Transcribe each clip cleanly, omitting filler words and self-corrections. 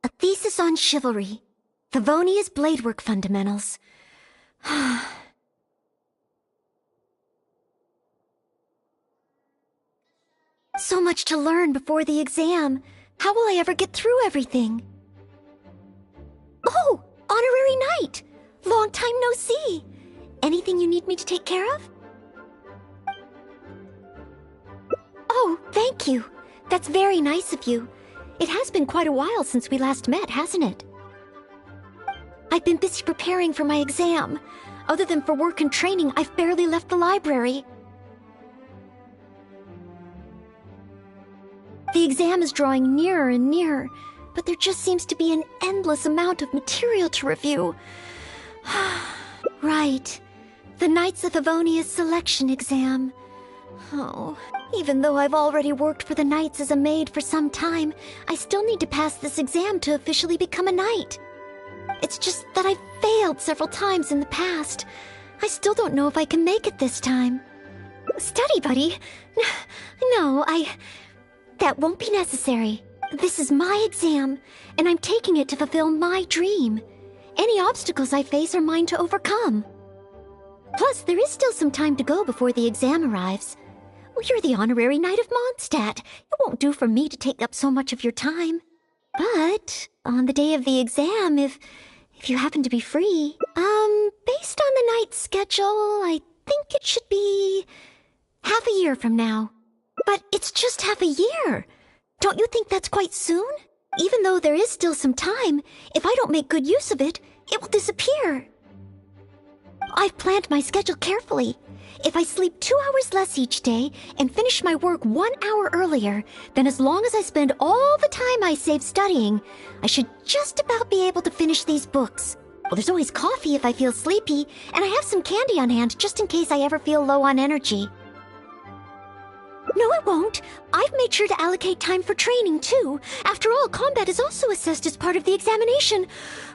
A thesis on chivalry. Favonia's bladework fundamentals. So much to learn before the exam. How will I ever get through everything? Oh, honorary knight! Long time no see. Anything you need me to take care of? Oh, thank you. That's very nice of you. It has been quite a while since we last met, hasn't it? I've been busy preparing for my exam. Other than for work and training, I've barely left the library. The exam is drawing nearer and nearer, but there just seems to be an endless amount of material to review. Right. The Knights of Favonia's selection exam. Oh, even though I've already worked for the Knights as a maid for some time, I still need to pass this exam to officially become a knight. It's just that I've failed several times in the past. I still don't know if I can make it this time. Study, buddy. No, that won't be necessary. This is my exam, and I'm taking it to fulfill my dream. Any obstacles I face are mine to overcome. Plus, there is still some time to go before the exam arrives. Well, you're the honorary knight of Mondstadt. It won't do for me to take up so much of your time. But on the day of the exam, if you happen to be free, based on the knight's schedule, I think it should be half a year from now. But it's just half a year. Don't you think that's quite soon? Even though there is still some time, if I don't make good use of it, it will disappear. I've planned my schedule carefully. If I sleep 2 hours less each day and finish my work 1 hour earlier, then as long as I spend all the time I save studying, I should just about be able to finish these books. Well, there's always coffee if I feel sleepy, and I have some candy on hand just in case I ever feel low on energy. No, it won't. I've made sure to allocate time for training, too. After all, combat is also assessed as part of the examination.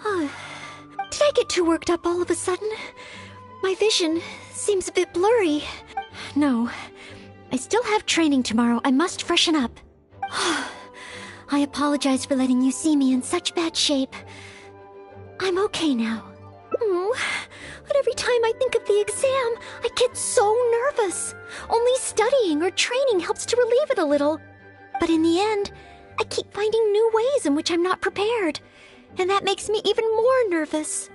Did I get too worked up all of a sudden? My vision seems a bit blurry. No, I still have training tomorrow. I must freshen up. I apologize for letting you see me in such bad shape. I'm okay now. But every time I think of the exam, I get so nervous. Only studying or training helps to relieve it a little. But in the end, I keep finding new ways in which I'm not prepared. And that makes me even more nervous.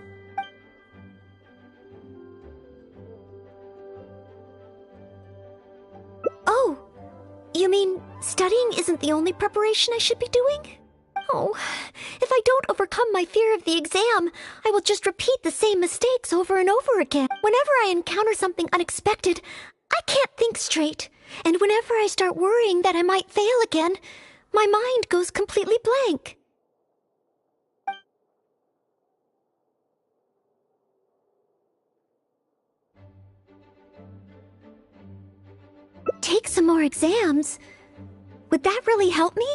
Oh, you mean studying isn't the only preparation I should be doing? Oh, if I don't overcome my fear of the exam, I will just repeat the same mistakes over and over again. Whenever I encounter something unexpected, I can't think straight. And whenever I start worrying that I might fail again, my mind goes completely blank. Take some more exams? Would that really help me?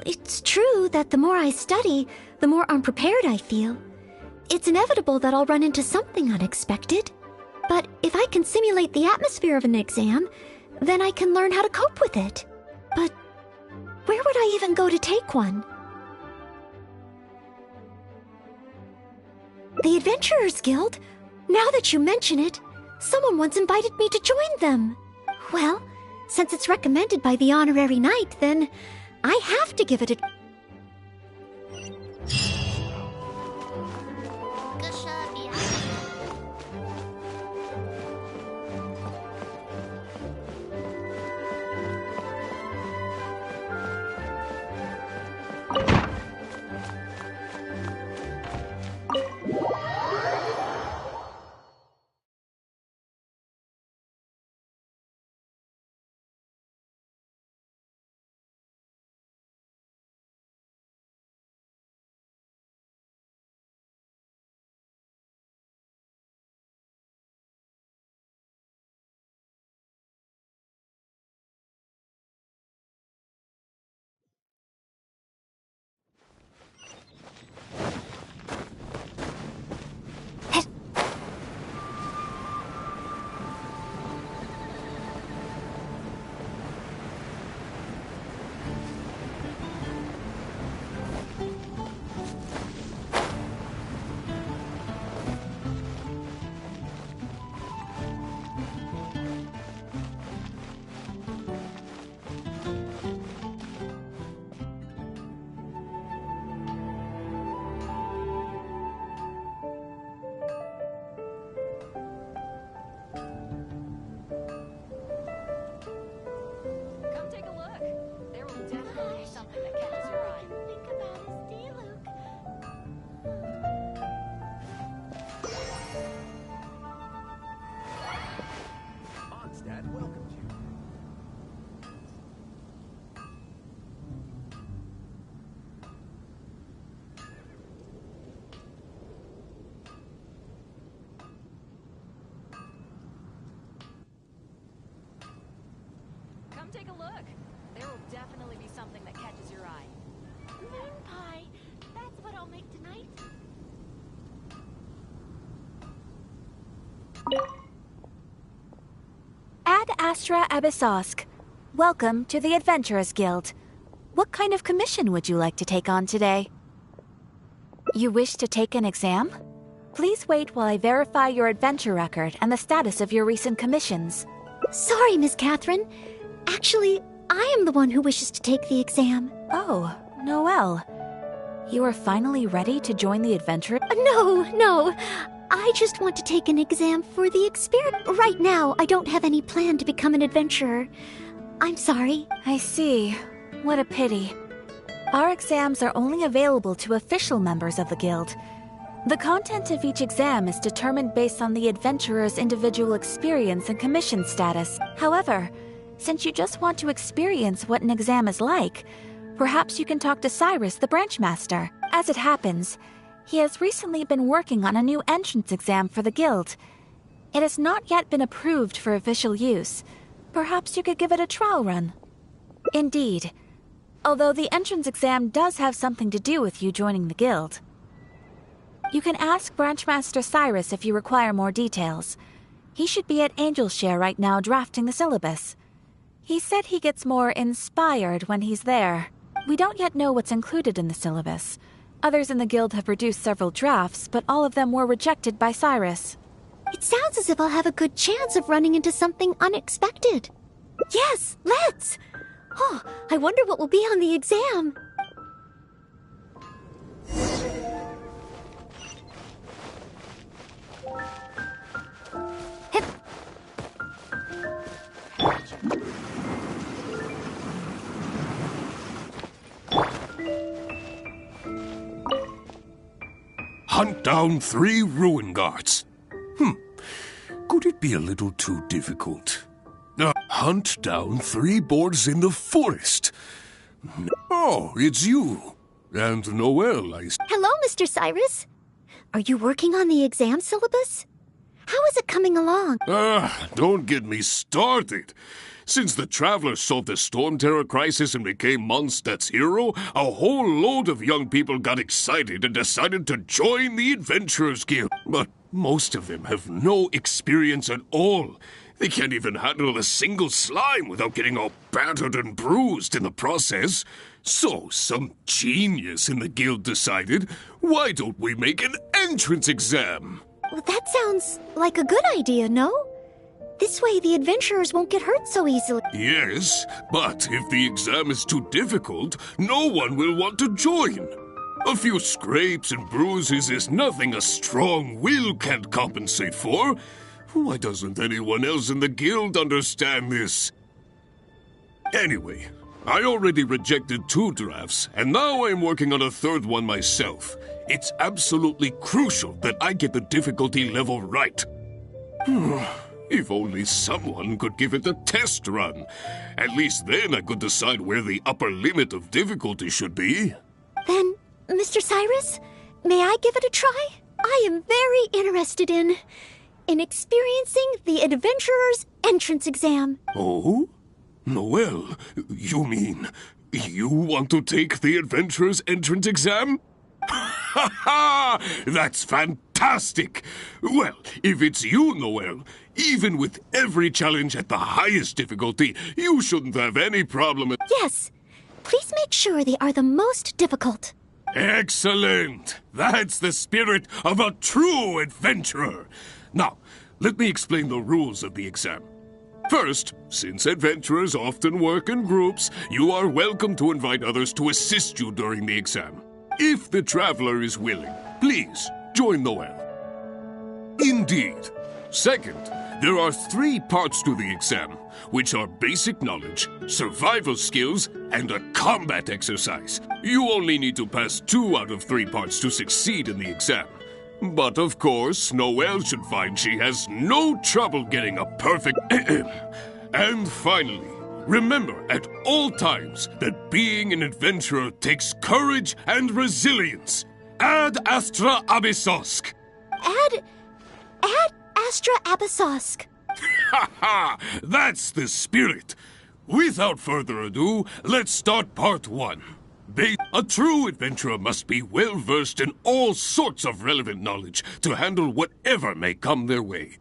It's true that the more I study, the more unprepared I feel. It's inevitable that I'll run into something unexpected. But if I can simulate the atmosphere of an exam, then I can learn how to cope with it. But where would I even go to take one? The Adventurers Guild? Now that you mention it, someone once invited me to join them. Well, since it's recommended by the honorary knight, then I have to give it a... take a look. There will definitely be something that catches your eye. Moon pie. That's what I'll make tonight. Ad Astra Abyssosk. Welcome to the Adventurers Guild. What kind of commission would you like to take on today? You wish to take an exam? Please wait while I verify your adventure record and the status of your recent commissions. Sorry, Miss Catherine. Actually, I am the one who wishes to take the exam. Oh, Noelle. You are finally ready to join the adventure? No. I just want to take an exam for the experiment. Right now, I don't have any plan to become an adventurer. I'm sorry. I see. What a pity. Our exams are only available to official members of the guild. The content of each exam is determined based on the adventurer's individual experience and commission status. However, since you just want to experience what an exam is like, perhaps you can talk to Cyrus, the branch master. As it happens, he has recently been working on a new entrance exam for the guild. It has not yet been approved for official use. Perhaps you could give it a trial run. Indeed. Although the entrance exam does have something to do with you joining the guild. You can ask Branchmaster Cyrus if you require more details. He should be at Angel's Share right now drafting the syllabus. He said he gets more inspired when he's there. We don't yet know what's included in the syllabus. Others in the guild have produced several drafts, but all of them were rejected by Cyrus. It sounds as if I'll have a good chance of running into something unexpected. Yes, let's! Oh, I wonder what will be on the exam. Hip. Hunt down 3 ruin guards. Could it be a little too difficult? Hunt down 3 boards in the forest. Oh, it's you. And Noelle, Hello, Mr. Cyrus. Are you working on the exam syllabus? How is it coming along? Don't get me started. Since the Traveler solved the Storm Terror crisis and became Mondstadt's hero, a whole load of young people got excited and decided to join the Adventurers Guild. But most of them have no experience at all. They can't even handle a single slime without getting all battered and bruised in the process. So some genius in the guild decided, why don't we make an entrance exam? Well, that sounds like a good idea, no? This way the adventurers won't get hurt so easily. Yes, but if the exam is too difficult, no one will want to join. A few scrapes and bruises is nothing a strong will can't compensate for. Why doesn't anyone else in the guild understand this? Anyway, I already rejected 2 drafts, and now I'm working on a 3rd one myself. It's absolutely crucial that I get the difficulty level right. If only someone could give it a test run. At least then I could decide where the upper limit of difficulty should be. Then, Mr. Cyrus, may I give it a try? I am very interested in experiencing the Adventurer's entrance exam. Oh? Noelle, you mean you want to take the Adventurer's entrance exam? Ha ha! That's fantastic! Well, if it's you, Noelle, even with every challenge at the highest difficulty, you shouldn't have any problem. Yes. Please make sure they are the most difficult. Excellent! That's the spirit of a true adventurer. Now, let me explain the rules of the exam. First, since adventurers often work in groups, you are welcome to invite others to assist you during the exam. If the traveler is willing, please join Noelle. Indeed. Second, there are 3 parts to the exam, which are basic knowledge, survival skills, and a combat exercise. You only need to pass 2 out of 3 parts to succeed in the exam. But of course, Noelle should find she has no trouble getting a perfect And finally, remember at all times that being an adventurer takes courage and resilience. Ad Astra Abyssosk. Ad Astra Abyssosk. Ha ha! That's the spirit. Without further ado, let's start part 1. A true adventurer must be well-versed in all sorts of relevant knowledge to handle whatever may come their way.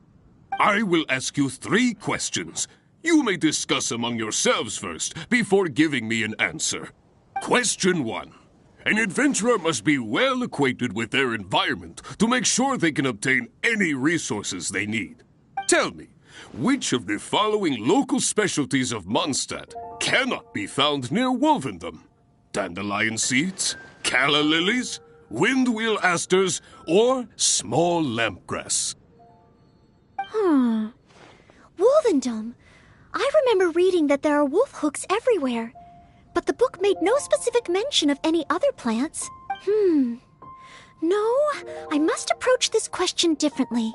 I will ask you 3 questions. You may discuss among yourselves first, before giving me an answer. Question 1. An adventurer must be well acquainted with their environment to make sure they can obtain any resources they need. Tell me, which of the following local specialties of Mondstadt cannot be found near Wolvendom? Dandelion seeds, calla lilies, windwheel asters, or small lampgrass? Wolvendom. I remember reading that there are wolf hooks everywhere, but the book made no specific mention of any other plants. No, I must approach this question differently.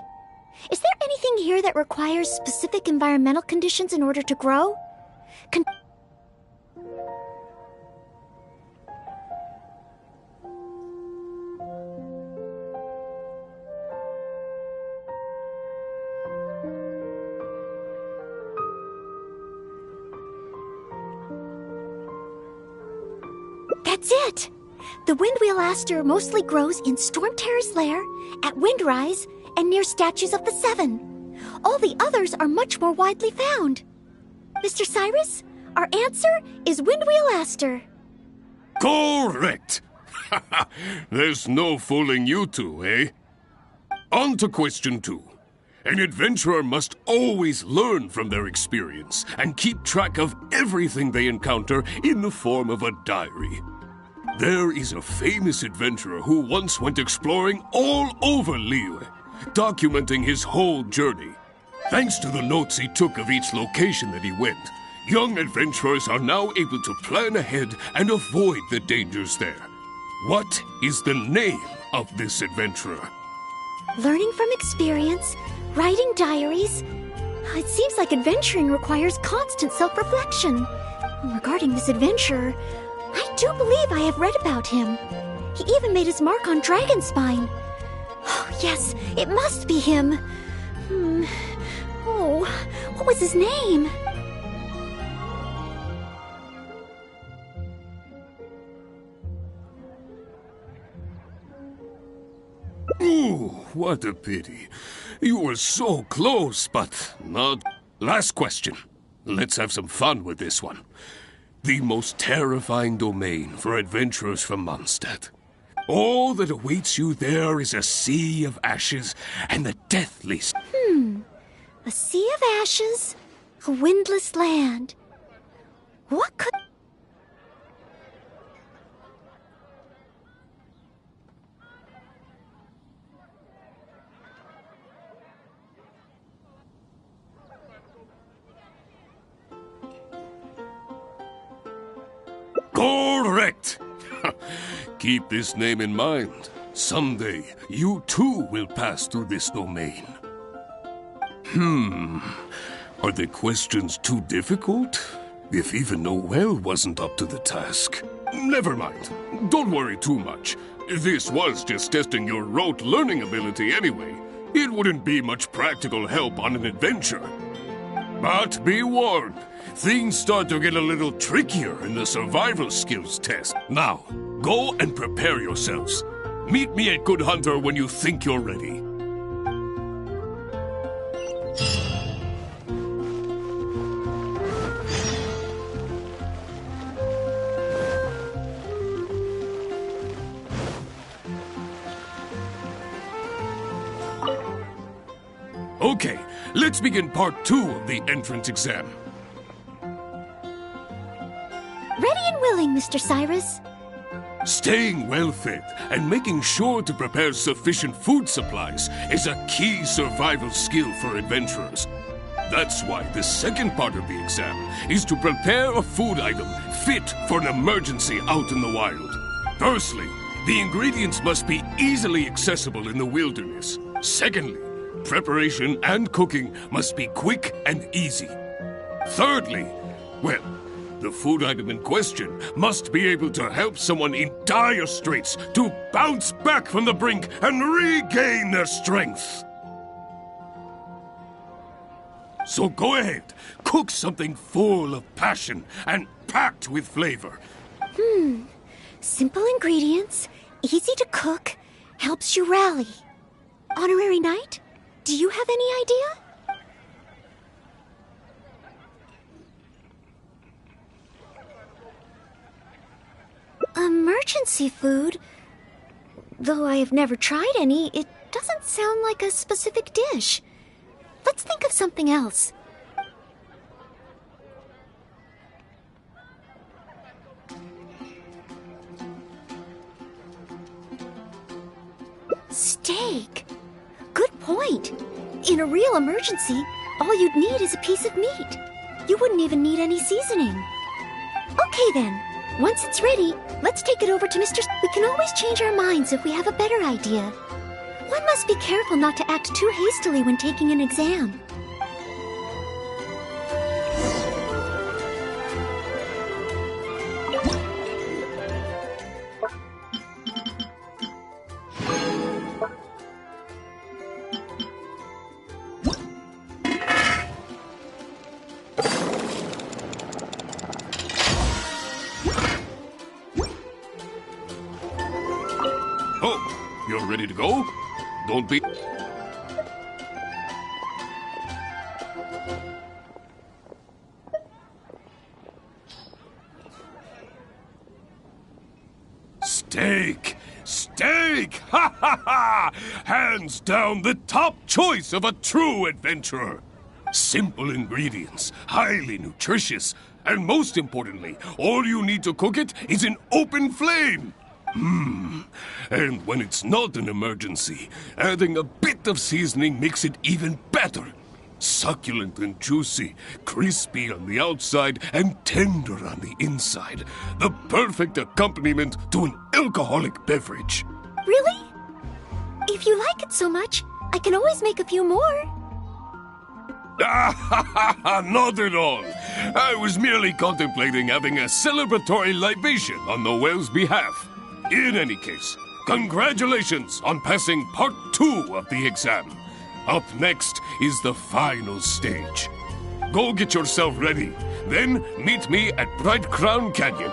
Is there anything here that requires specific environmental conditions in order to grow? That's it! The windwheel aster mostly grows in Stormterror's lair, at Windrise, and near statues of the Seven. All the others are much more widely found. Mr. Cyrus, our answer is windwheel aster. Correct! There's no fooling you two, eh? On to question 2. An adventurer must always learn from their experience and keep track of everything they encounter in the form of a diary. There is a famous adventurer who once went exploring all over Lille, documenting his whole journey. Thanks to the notes he took of each location that he went, young adventurers are now able to plan ahead and avoid the dangers there. What is the name of this adventurer? Learning from experience, writing diaries. It seems like adventuring requires constant self-reflection. Regarding this adventurer, I do believe I have read about him. He even made his mark on Dragonspine. Oh, yes, it must be him. Oh, what was his name? Ooh, what a pity. You were so close, but not... Last question. Let's have some fun with this one. The most terrifying domain for adventurers from Mondstadt. All that awaits you there is a sea of ashes and the deathly... A sea of ashes, a windless land. What could... Correct! Keep this name in mind. Someday, you too will pass through this domain. Are the questions too difficult? If even Noelle wasn't up to the task. Never mind. Don't worry too much. This was just testing your rote learning ability anyway. It wouldn't be much practical help on an adventure. But be warned, things start to get a little trickier in the survival skills test. Now, go and prepare yourselves. Meet me at Good Hunter when you think you're ready. Okay, let's begin part 2 of the entrance exam. Ready and willing, Mr. Cyrus. Staying well-fed and making sure to prepare sufficient food supplies is a key survival skill for adventurers. That's why the second part of the exam is to prepare a food item fit for an emergency out in the wild. Firstly, the ingredients must be easily accessible in the wilderness. Secondly, preparation and cooking must be quick and easy. Thirdly, well, the food item in question must be able to help someone in dire straits to bounce back from the brink and regain their strength. So go ahead, cook something full of passion and packed with flavor. Simple ingredients, easy to cook, helps you rally. Honorary Knight, do you have any idea? Emergency food? Though I have never tried any, it doesn't sound like a specific dish. Let's think of something else. Steak. Good point. In a real emergency, all you'd need is a piece of meat. You wouldn't even need any seasoning. Okay then. Once it's ready, let's take it over to Mr. We can always change our minds if we have a better idea. One must be careful not to act too hastily when taking an exam. Oh, you're ready to go? Don't be... Steak! Steak! Ha ha ha! Hands down the top choice of a true adventurer. Simple ingredients, highly nutritious, and most importantly, all you need to cook it is an open flame. And when it's not an emergency, adding a bit of seasoning makes it even better. Succulent and juicy, crispy on the outside and tender on the inside. The perfect accompaniment to an alcoholic beverage. Really? If you like it so much, I can always make a few more. Not at all. I was merely contemplating having a celebratory libation on Noelle's behalf. In any case, congratulations on passing part 2 of the exam. Up next is the final stage. Go get yourself ready, then meet me at Bright Crown Canyon.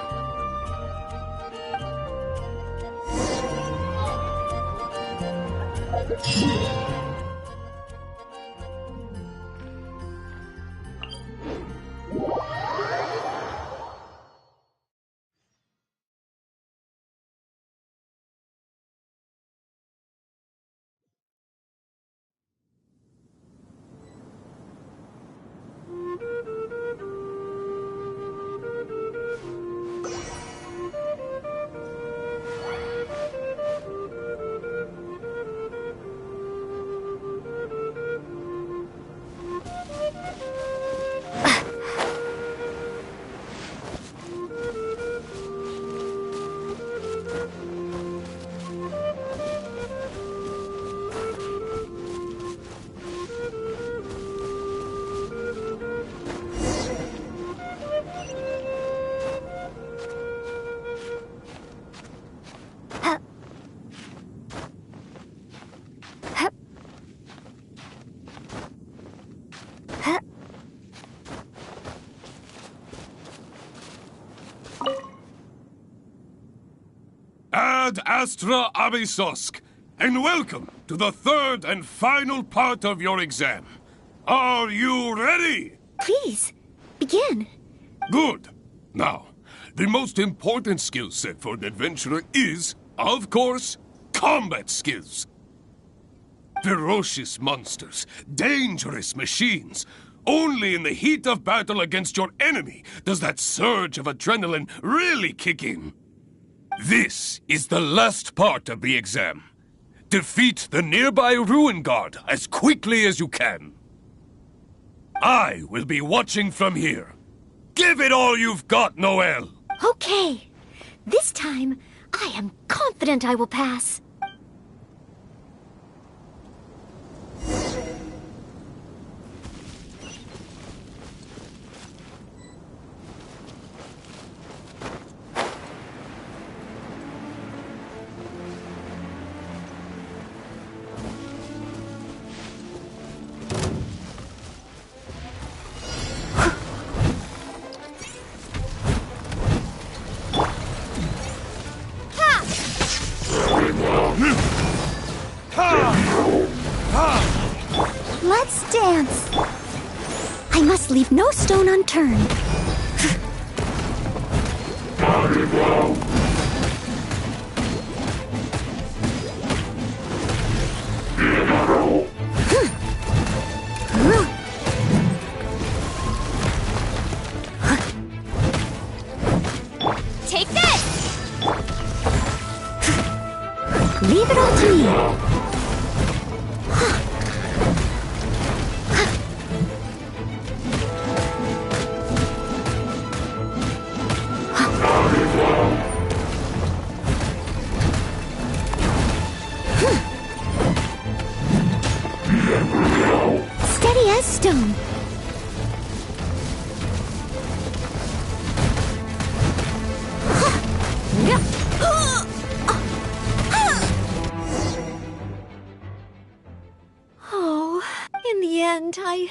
Ad Astra Abysosk, and welcome to the third and final part of your exam. Are you ready? Please, begin. Good. Now, the most important skill set for an adventurer is, of course, combat skills. Ferocious monsters, dangerous machines. Only in the heat of battle against your enemy does that surge of adrenaline really kick in. This is the last part of the exam. Defeat the nearby ruin guard as quickly as you can. I will be watching from here. Give it all you've got, Noelle! Okay. This time, I am confident I will pass. dance! I must leave no stone unturned. Take this! Leave it all to me. Steady as stone. Oh, in the end, I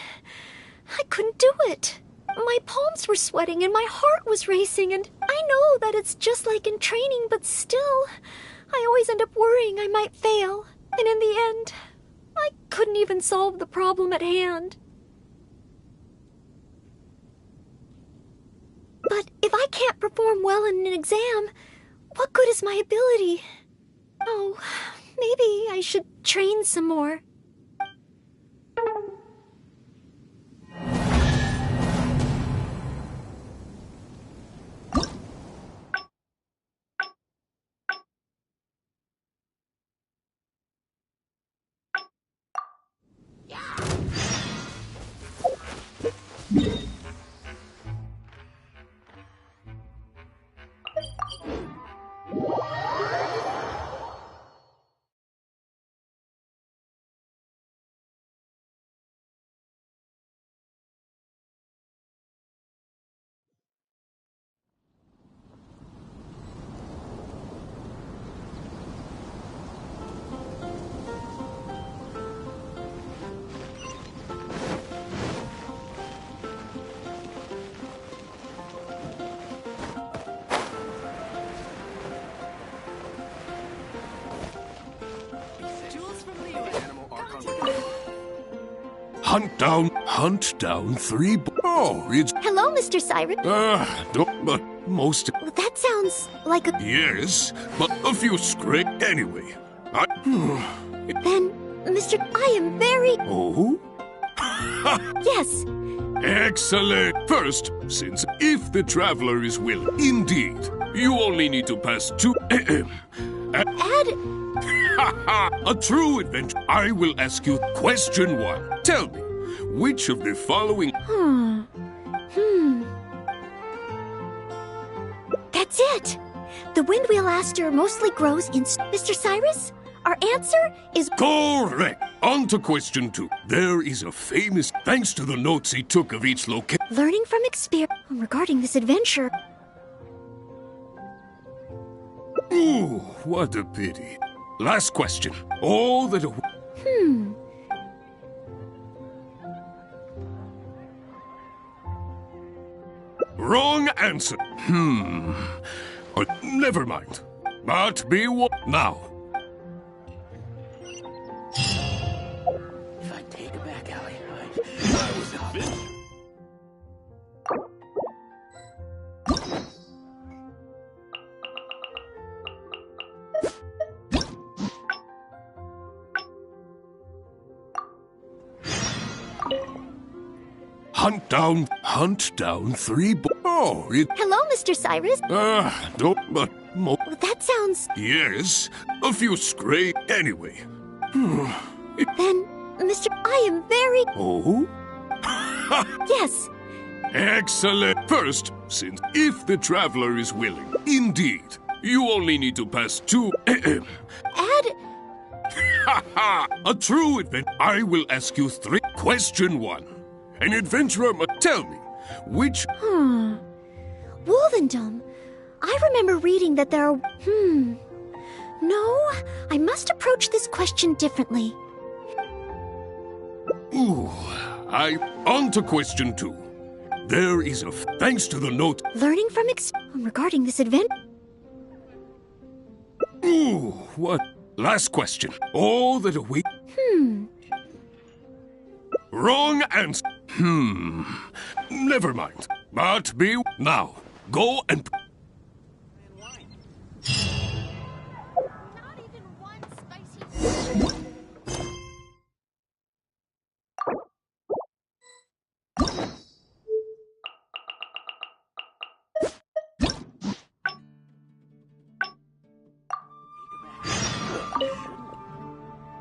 couldn't do it. My palms were sweating and my heart was racing, and I know that it's just like in training, but still, I always end up worrying I might fail. And in the end, I couldn't even solve the problem at hand. But if I can't perform well in an exam, what good is my ability? Oh, maybe I should train some more. Hunt down 3 Oh, it's... Hello, Mr. Siren. But most... Well, that sounds like a... Yes, but a few scrape anyway. Then, Mr. I am very... Oh? Yes. Excellent. First, since if the traveler is willing, indeed, you only need to pass 2... A true adventure. I will ask you question 1. Tell me, which of the following... That's it. The windwheel aster mostly grows in... Mr. Cyrus, our answer is... Correct. On to question 2. There is a famous... Thanks to the notes he took of each location... Learning from experience regarding this adventure. Ooh, what a pity. Last question. All that... Wrong answer. Never mind. But be now. If I take it back, Allie, I was invincible. Hunt down 3 Oh, it... Hello, Mr. Cyrus. But... Well, that sounds... Yes, a few scrape anyway. Then, Mr. I am very... Oh? Yes. Excellent. First, since if the traveler is willing, indeed, you only need to pass 2... A true adventure. I will ask you 3. Question 1. An adventurer must tell me, which... Wolvendom. I remember reading that there are... No, I must approach this question differently. Ooh, On to question 2. There is a... Thanks to the note... Learning from regarding this event... Ooh, what... Last question. All that await... Wrong answer. Never mind. But be now. Go and. Not even one spicy.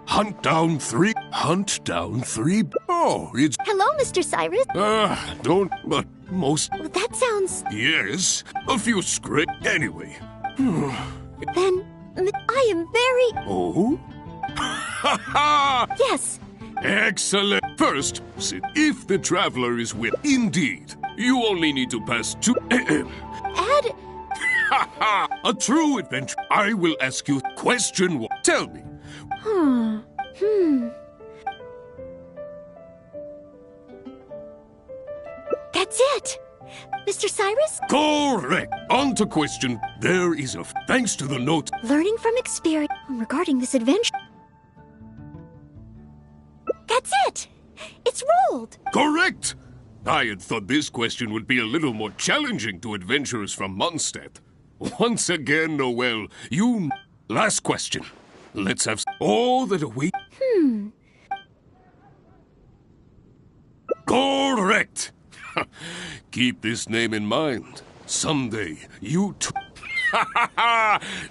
Hunt down three. Hunt down three. Oh, it's. Hello, Mr. Cyrus. Don't. But most. Well, that sounds... Yes. A few script. Anyway. Then, I am very... Oh? Ha ha! Yes. Excellent. First, if the traveler is with. Indeed. You only need to pass two. Add... Ha ha! A true adventure. I will ask you question one. Tell me. That's it. Mr. Cyrus? Correct. On to question. There is a. Thanks to the note. Learning from experience regarding this adventure. That's it. It's rolled. Correct. I had thought this question would be a little more challenging to adventurers from Mondstadt. Once again, Noelle, you. Last question. Let's have all that await. Correct. Keep this name in mind. Someday, you too.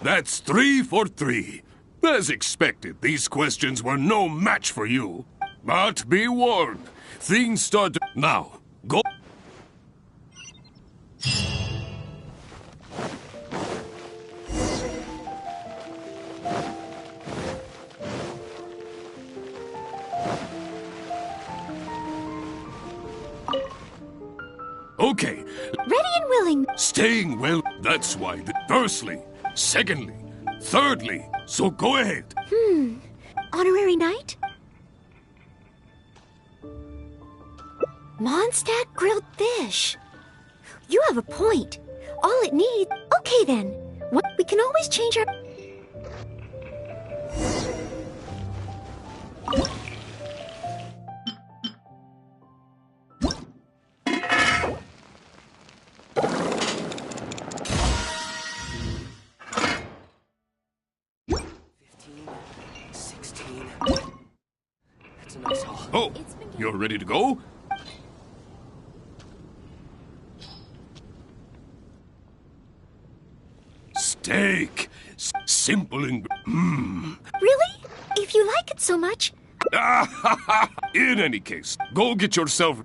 That's 3 for 3. As expected, these questions were no match for you. But be warned, things start to... Now, go... Okay, Ready and willing. staying well, that's why. Firstly, secondly, thirdly, so go ahead. Honorary knight? Mondstadt grilled fish. You have a point. All it needs... Okay then. What? We can always change our... That's a nice haul. Oh, you're ready to go? Steak. Simple and... Really? If you like it so much... In any case, go get yourself...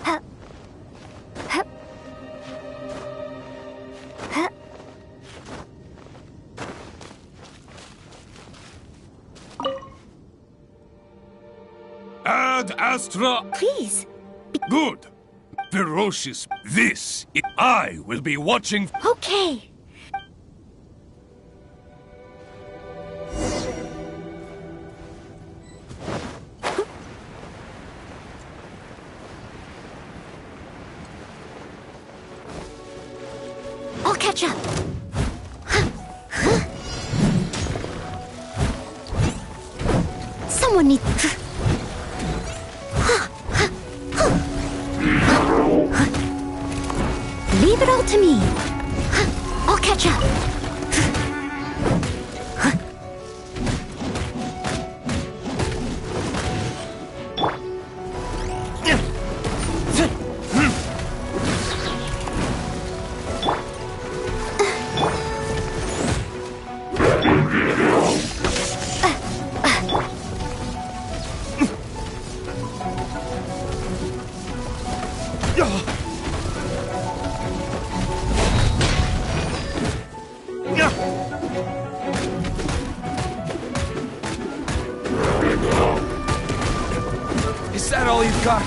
Huh. Huh. Huh. Ad Astra... Please. Good. Ferocious. This. I will be watching... Okay. I'll catch up. Someone needs... Leave it all to me. I'll catch up. Is that all you've got?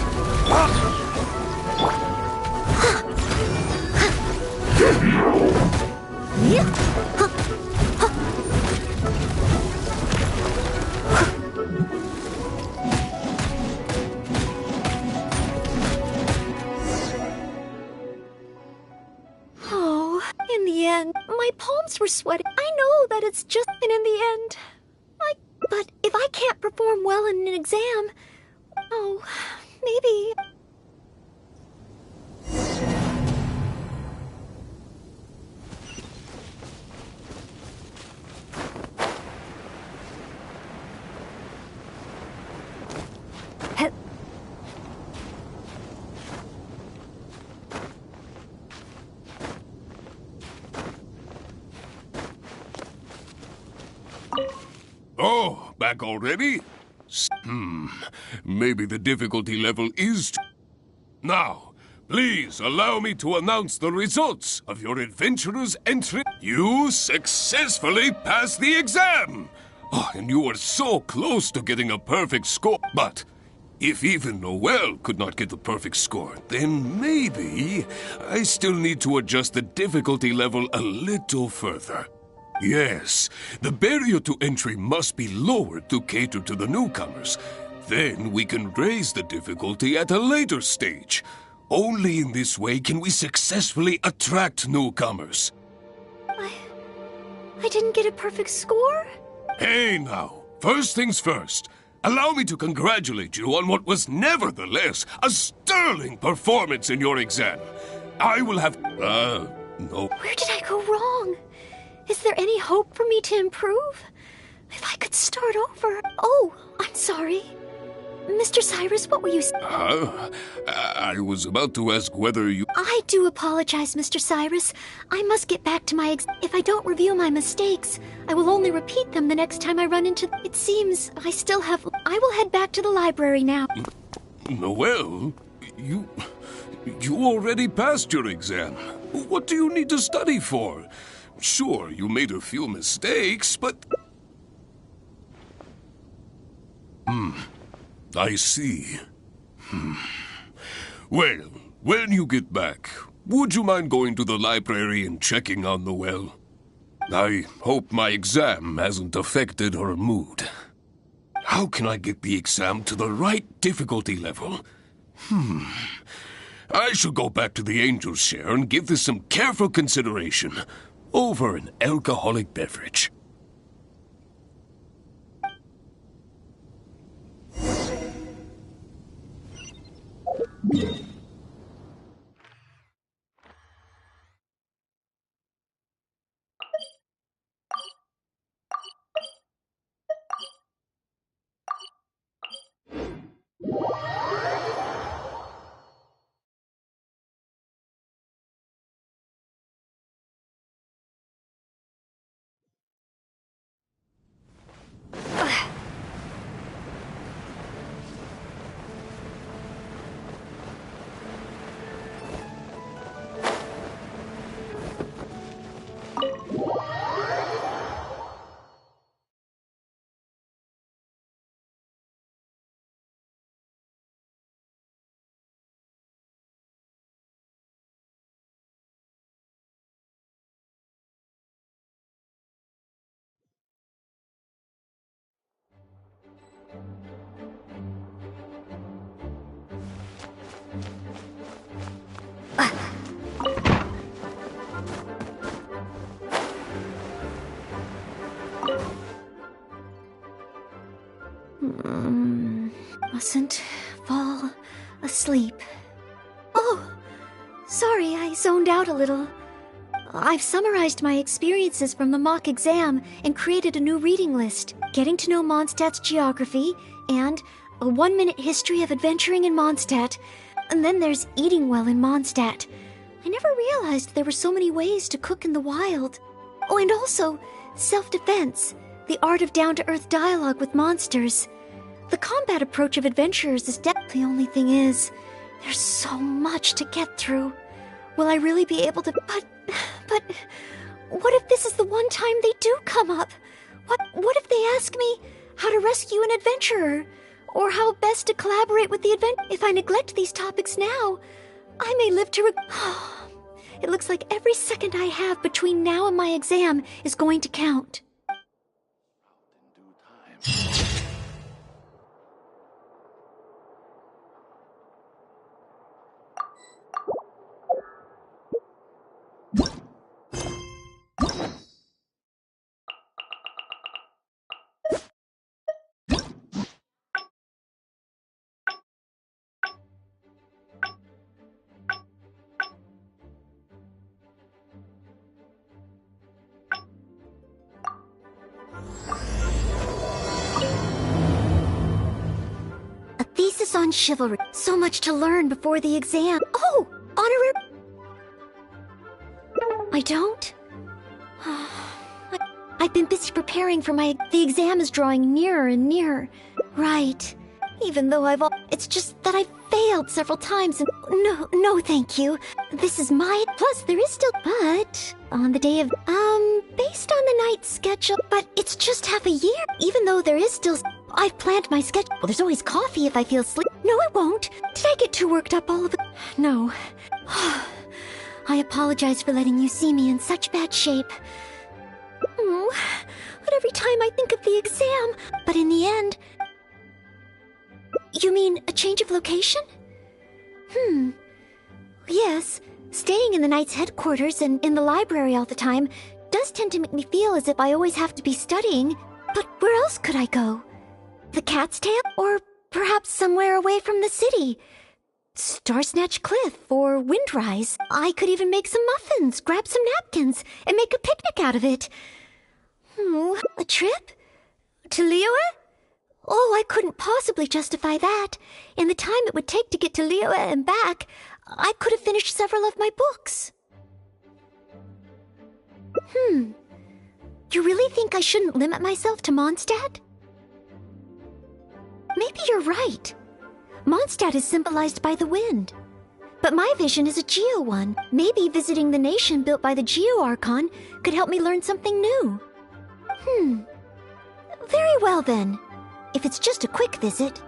Oh, in the end, my palms were sweating. I know that it's just, and in the end, but if I can't perform well in an exam, oh, maybe. Oh, back already? Maybe the difficulty level is Now, please allow me to announce the results of your adventurer's entry. You successfully passed the exam! Oh, and you were so close to getting a perfect score. But if even Noelle could not get the perfect score, then maybe I still need to adjust the difficulty level a little further. Yes, the barrier to entry must be lowered to cater to the newcomers. Then we can raise the difficulty at a later stage. Only in this way can we successfully attract newcomers. I didn't get a perfect score? Hey now, first things first. Allow me to congratulate you on what was nevertheless a sterling performance in your exam. I will have... no. Where did I go wrong? Is there any hope for me to improve? If I could start over... Oh, I'm sorry. Mr. Cyrus, what were you saying? I was about to ask whether you... I do apologize, Mr. Cyrus. I must get back to my If I don't review my mistakes, I will only repeat them the next time I run into... It seems I still have... I will head back to the library now. Noelle, you already passed your exam. What do you need to study for? Sure, you made a few mistakes, but... I see. Well, when you get back, would you mind going to the library and checking on Noelle? I hope my exam hasn't affected her mood. How can I get the exam to the right difficulty level? I should go back to the Angel's Share and give this some careful consideration over an alcoholic beverage. Mustn't fall asleep. Oh, sorry, I zoned out a little. I've summarized my experiences from the mock exam and created a new reading list. Getting to know Mondstadt's geography, and a 1-minute history of adventuring in Mondstadt. And then there's eating well in Mondstadt. I never realized there were so many ways to cook in the wild. Oh, and also, self-defense, the art of down-to-earth dialogue with monsters. The combat approach of adventurers is the only thing is, there's so much to get through. Will I really be able to... But... What if this is the one time they do come up? What if they ask me how to rescue an adventurer? or how best to collaborate with the event. If I neglect these topics now, I may live to It looks like every second I have between now and my exam is going to count. On chivalry. So much to learn before the exam. Oh, honorary. I don't? I've been busy preparing for the exam is drawing nearer and nearer. Right. Even though it's just that I've failed several times and no, thank you. This is plus there is still, but on the day of, based on the night schedule, but it's just half a year. Even though there is still, I've planned my schedule. Well, there's always coffee if I feel sleepy. No, I won't. Did I get too worked up all of it? No. I apologize for letting you see me in such bad shape. Oh, but every time I think of the exam, but in the end... You mean a change of location? Yes, staying in the Knight's headquarters and in the library all the time does tend to make me feel as if I always have to be studying. But where else could I go? The Cat's Tail? Or perhaps somewhere away from the city? Starsnatch Cliff or Windrise. I could even make some muffins, grab some napkins, and make a picnic out of it. A trip? To Liyue? Oh, I couldn't possibly justify that. In the time it would take to get to Liyue and back, I could have finished several of my books. You really think I shouldn't limit myself to Mondstadt? Maybe you're right. Mondstadt is symbolized by the wind. But my vision is a Geo one. Maybe visiting the nation built by the Geo Archon could help me learn something new. Very well then. If it's just a quick visit.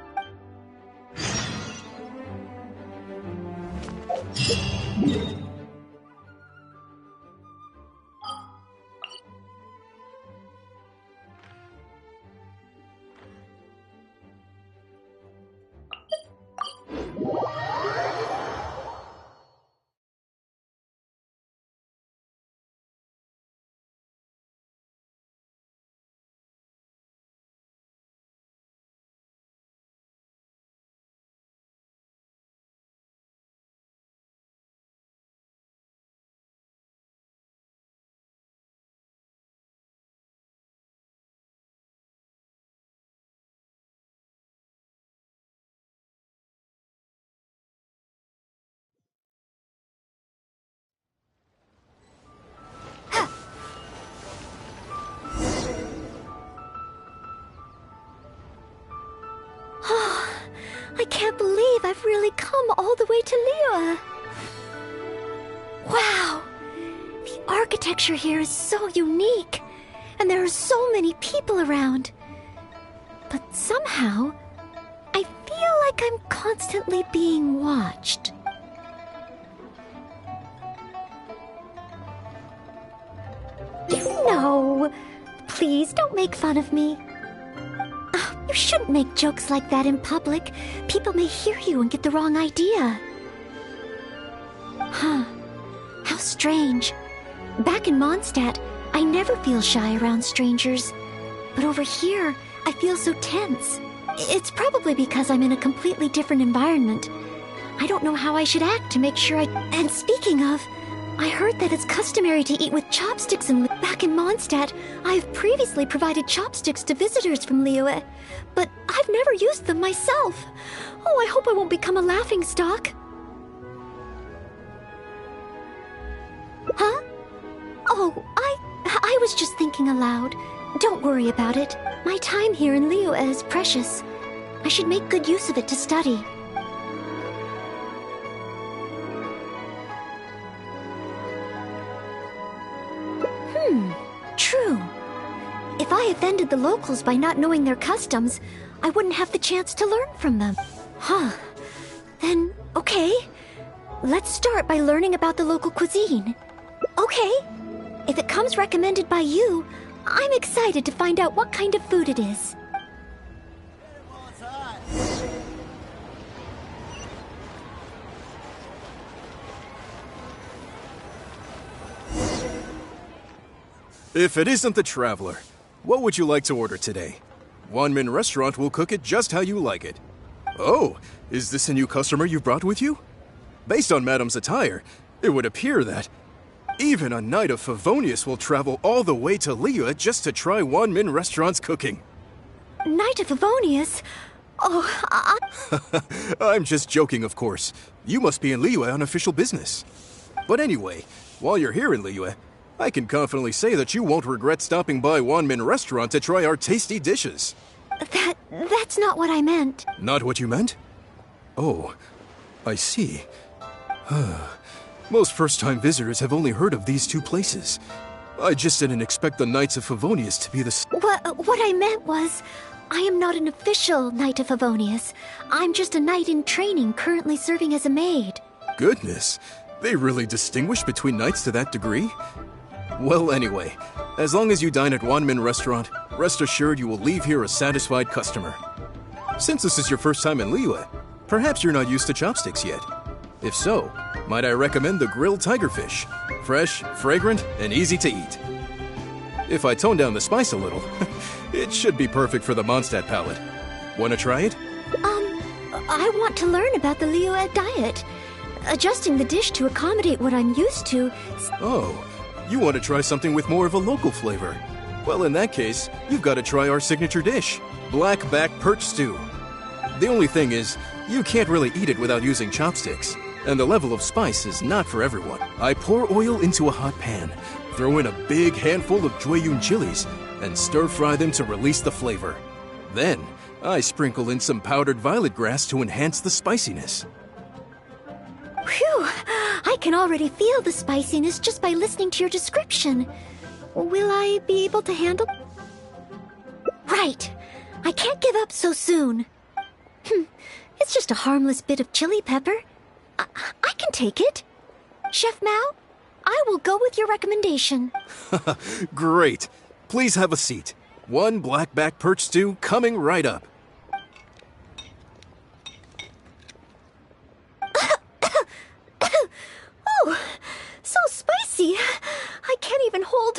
I can't believe I've really come all the way to Liyue. Wow! The architecture here is so unique, and there are so many people around. But somehow, I feel like I'm constantly being watched. No! Please don't make fun of me. You shouldn't make jokes like that in public. People may hear you and get the wrong idea. How strange. Back in Mondstadt, I never feel shy around strangers. But over here, I feel so tense. It's probably because I'm in a completely different environment. I don't know how I should act to make sure And speaking of, I heard that it's customary to eat with chopsticks back in Mondstadt. I've previously provided chopsticks to visitors from Liyue, but I've never used them myself. Oh, I hope I won't become a laughingstock. Huh? Oh, I was just thinking aloud. Don't worry about it. My time here in Liyue is precious. I should make good use of it to study. True. If I offended the locals by not knowing their customs, I wouldn't have the chance to learn from them. Huh. Then, okay. Let's start by learning about the local cuisine. Okay. If it comes recommended by you, I'm excited to find out what kind of food it is. If it isn't the Traveler, what would you like to order today? Wanmin Restaurant will cook it just how you like it. Oh, is this a new customer you brought with you? Based on Madam's attire, it would appear that even a Knight of Favonius will travel all the way to Liyue just to try Wanmin Restaurant's cooking. Knight of Favonius? Oh, I'm just joking, of course. You must be in Liyue on official business. But anyway, while you're here in Liyue, I can confidently say that you won't regret stopping by Wanmin Restaurant to try our tasty dishes. That's not what I meant. Not what you meant? Oh, I see. Most first-time visitors have only heard of these two places. I just didn't expect the Knights of Favonius to be the... What I meant was, I am not an official Knight of Favonius. I'm just a knight in training currently serving as a maid. Goodness, they really distinguish between knights to that degree? Well, anyway, as long as you dine at Wanmin Restaurant, rest assured you will leave here a satisfied customer. Since this is your first time in Liyue, perhaps you're not used to chopsticks yet. If so, might I recommend the grilled tigerfish? Fresh, fragrant, and easy to eat. If I tone down the spice a little, it should be perfect for the Mondstadt palate. Wanna try it? I want to learn about the Liyue diet. Adjusting the dish to accommodate what I'm used to... Oh, you want to try something with more of a local flavor? Well, in that case, you've got to try our signature dish, black-back perch stew. The only thing is, you can't really eat it without using chopsticks, and the level of spice is not for everyone. I pour oil into a hot pan, throw in a big handful of Jueyun chilies, and stir-fry them to release the flavor. Then, I sprinkle in some powdered violet grass to enhance the spiciness. Phew! I can already feel the spiciness just by listening to your description. Will I be able to handle... Right! I can't give up so soon. It's just a harmless bit of chili pepper. I can take it. Chef Mao, I will go with your recommendation. Great. Please have a seat. One black-back perch stew coming right up. Oh, so spicy. I can't even hold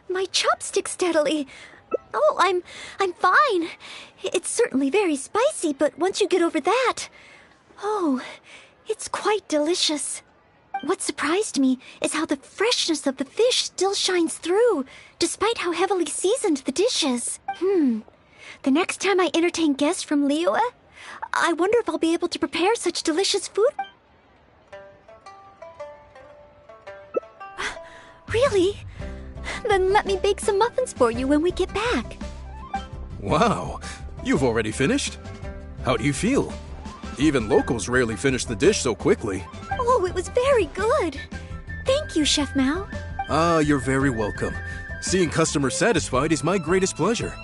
my chopstick steadily. Oh, I'm fine. It's certainly very spicy, but once you get over that... Oh, it's quite delicious. What surprised me is how the freshness of the fish still shines through, despite how heavily seasoned the dish is. The next time I entertain guests from Liyue, I wonder if I'll be able to prepare such delicious food. Really? Then let me bake some muffins for you when we get back. Wow, you've already finished? How do you feel? Even locals rarely finish the dish so quickly. Oh, it was very good. Thank you, Chef Mao. Ah, you're very welcome. Seeing customers satisfied is my greatest pleasure.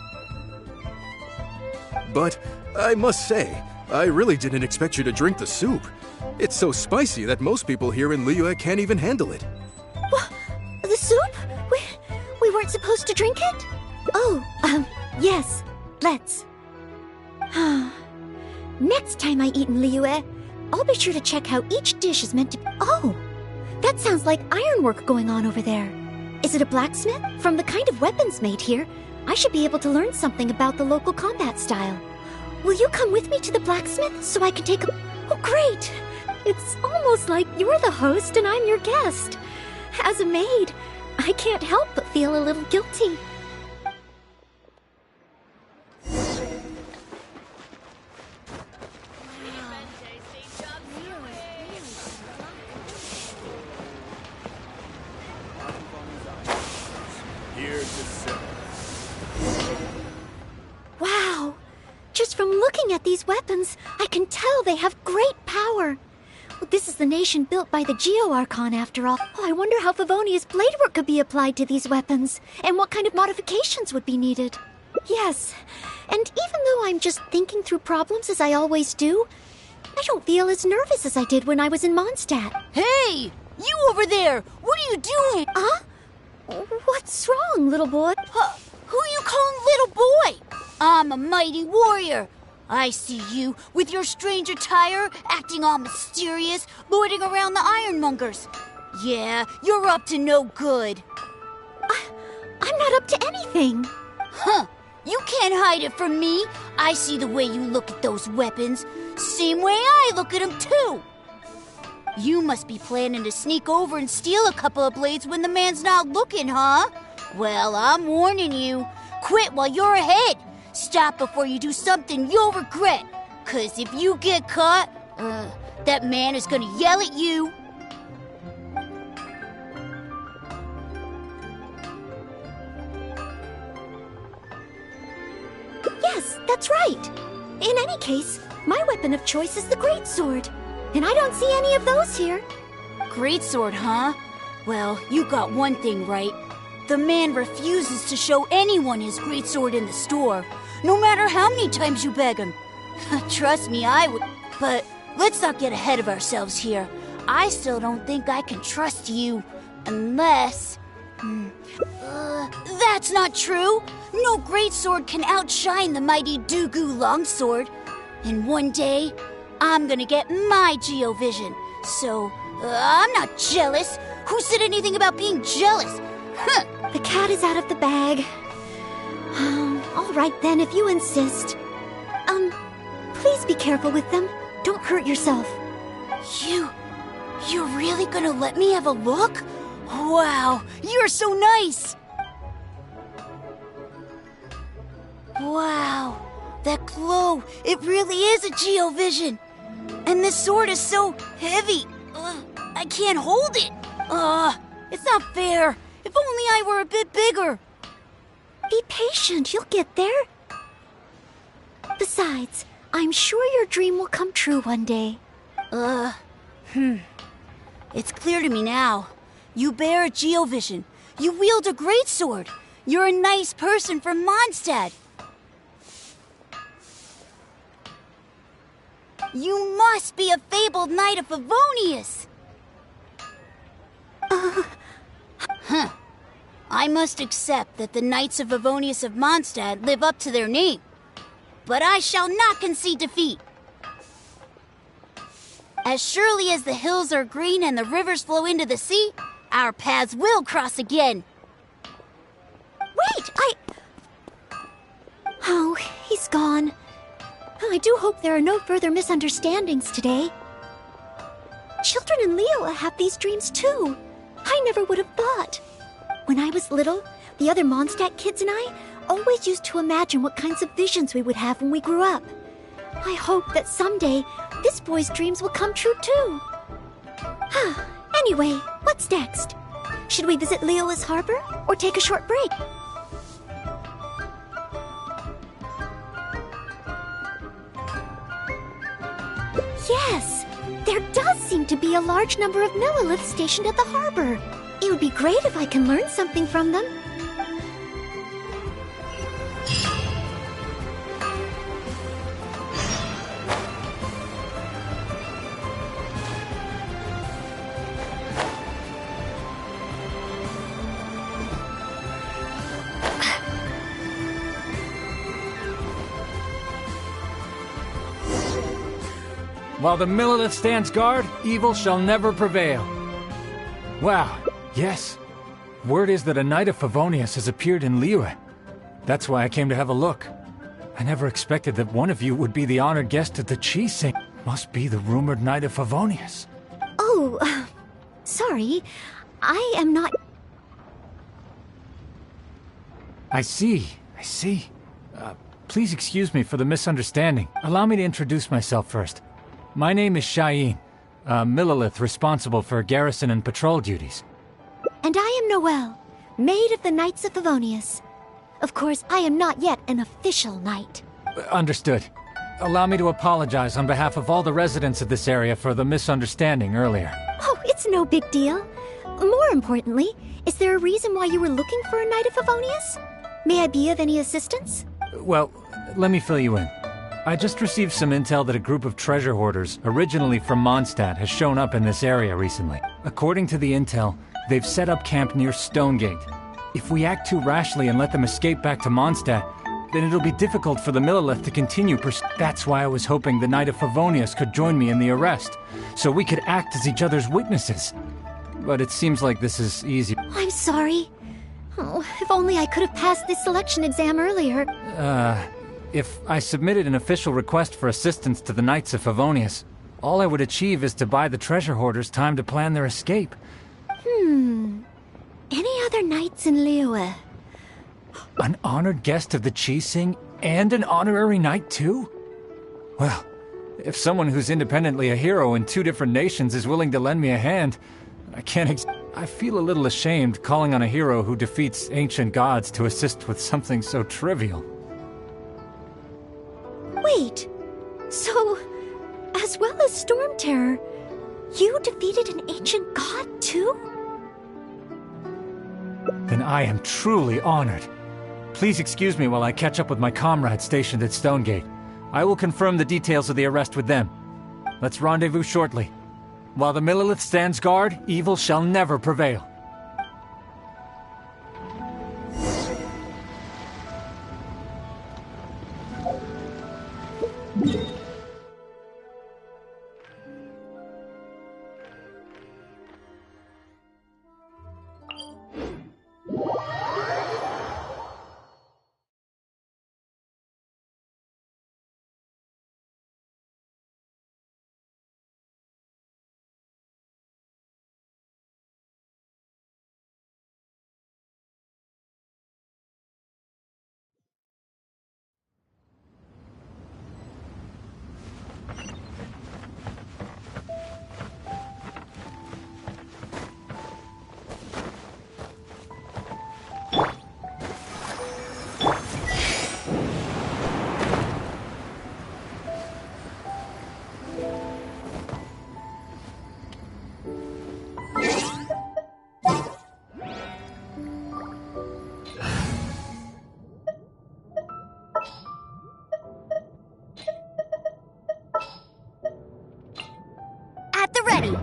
But I must say, I really didn't expect you to drink the soup. It's so spicy that most people here in Liyue can't even handle it. What? The soup? We weren't supposed to drink it? Oh, yes. Let's. Next time I eat in Liyue, I'll be sure to check how each dish is meant to be. Oh, that sounds like ironwork going on over there. Is it a blacksmith? From the kind of weapons made here, I should be able to learn something about the local combat style. Will you come with me to the blacksmith so I can take a... Oh, great! It's almost like you're the host and I'm your guest. As a maid, I can't help but feel a little guilty. Wow! Just from looking at these weapons, I can tell they have great power. Well, this is the nation built by the Geo-Archon, after all. Oh, I wonder how Favonius bladework could be applied to these weapons, and what kind of modifications would be needed. Yes, and even though I'm just thinking through problems as I always do, I don't feel as nervous as I did when I was in Mondstadt. Hey! You over there! What are you doing? Huh? What's wrong, little boy? Who you calling little boy? I'm a mighty warrior. I see you with your strange attire, acting all mysterious, lording around the ironmongers. Yeah, you're up to no good. I'm not up to anything. Huh. You can't hide it from me. I see the way you look at those weapons. Same way I look at them, too. You must be planning to sneak over and steal a couple of blades when the man's not looking, huh? Well, I'm warning you. Quit while you're ahead. Stop before you do something you'll regret. 'Cause if you get caught, that man is gonna yell at you. Yes, that's right. In any case, my weapon of choice is the greatsword. And I don't see any of those here. Greatsword, huh? Well, you got one thing right. The man refuses to show anyone his greatsword in the store, no matter how many times you beg him. Trust me, I would. But let's not get ahead of ourselves here. I still don't think I can trust you, unless... that's not true. No greatsword can outshine the mighty Dugu longsword. And one day, I'm gonna get my Geovision. So, I'm not jealous. Who said anything about being jealous? Huh. The cat is out of the bag. All right then, if you insist. Please be careful with them. Don't hurt yourself. You're really gonna let me have a look? Wow, you're so nice! Wow, that glow, it really is a Geovision. And this sword is so heavy. I can't hold it. It's not fair. If only I were a bit bigger. Be patient, you'll get there. Besides, I'm sure your dream will come true one day. It's clear to me now. You bear a Geovision. You wield a greatsword. You're a nice person from Mondstadt. You must be a fabled knight of Favonius. I must accept that the Knights of Favonius of Mondstadt live up to their name. But I shall not concede defeat. As surely as the hills are green and the rivers flow into the sea, our paths will cross again. Wait, Oh, he's gone. I do hope there are no further misunderstandings today. Children in Leola have these dreams too. I never would have thought. When I was little, the other Mondstadt kids and I always used to imagine what kinds of visions we would have when we grew up. I hope that someday this boy's dreams will come true too. Anyway, what's next? Should we visit Leola's harbor or take a short break? Yes, there does seem to be a large number of Milliliths stationed at the harbor. It would be great if I can learn something from them. While the Millilith stands guard, evil shall never prevail. Wow, yes. Word is that a Knight of Favonius has appeared in Liyue. That's why I came to have a look. I never expected that one of you would be the honored guest at the Chi Sing. Must be the rumored Knight of Favonius. Oh, sorry. I am not... I see. Please excuse me for the misunderstanding. Allow me to introduce myself first. My name is Shayin, a Millilith responsible for garrison and patrol duties. And I am Noelle, maid of the Knights of Favonius. Of course, I am not yet an official knight. Understood. Allow me to apologize on behalf of all the residents of this area for the misunderstanding earlier. Oh, it's no big deal. More importantly, is there a reason why you were looking for a Knight of Favonius? May I be of any assistance? Well, let me fill you in. I just received some intel that a group of treasure hoarders, originally from Mondstadt, has shown up in this area recently. According to the intel, they've set up camp near Stonegate. If we act too rashly and let them escape back to Mondstadt, then it'll be difficult for the Millelith to continue That's why I was hoping the Knight of Favonius could join me in the arrest, so we could act as each other's witnesses. But it seems like this is easy. I'm sorry. Oh, if only I could have passed this selection exam earlier. If I submitted an official request for assistance to the Knights of Favonius, all I would achieve is to buy the treasure hoarders time to plan their escape. Any other knights in Liyue? An honored guest of the Qixing and an honorary knight too? Well, if someone who's independently a hero in two different nations is willing to lend me a hand, I feel a little ashamed calling on a hero who defeats ancient gods to assist with something so trivial. Wait, so, as well as Storm Terror, you defeated an ancient god too? Then I am truly honored. Please excuse me while I catch up with my comrades stationed at Stonegate. I will confirm the details of the arrest with them. Let's rendezvous shortly. While the Millelith stands guard, evil shall never prevail. At the ready.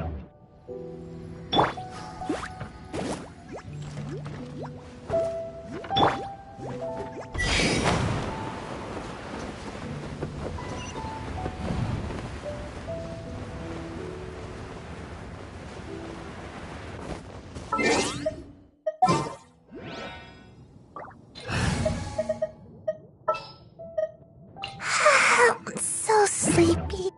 I'm so sleepy.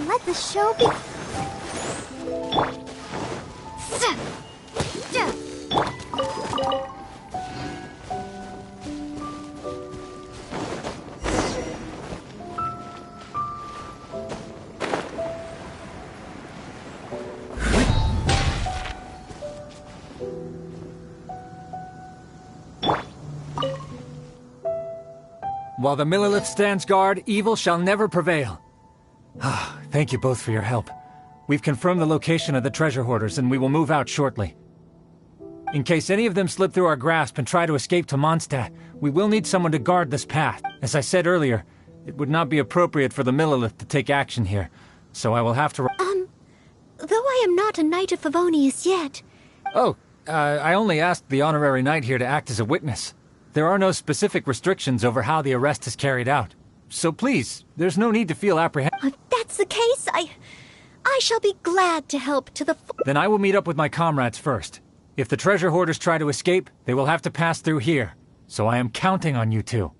Let the show be. While the Millelith stands guard, evil shall never prevail. Thank you both for your help. We've confirmed the location of the treasure hoarders, and we will move out shortly. In case any of them slip through our grasp and try to escape to Mondstadt, we will need someone to guard this path. As I said earlier, it would not be appropriate for the Millelith to take action here, so I will have to... Though I am not a Knight of Favonius yet. Oh, I only asked the honorary knight here to act as a witness. There are no specific restrictions over how the arrest is carried out. So please, there's no need to feel apprehensive. If that's the case, I shall be glad to help to the Then I will meet up with my comrades first. If the treasure hoarders try to escape, they will have to pass through here. So I am counting on you two.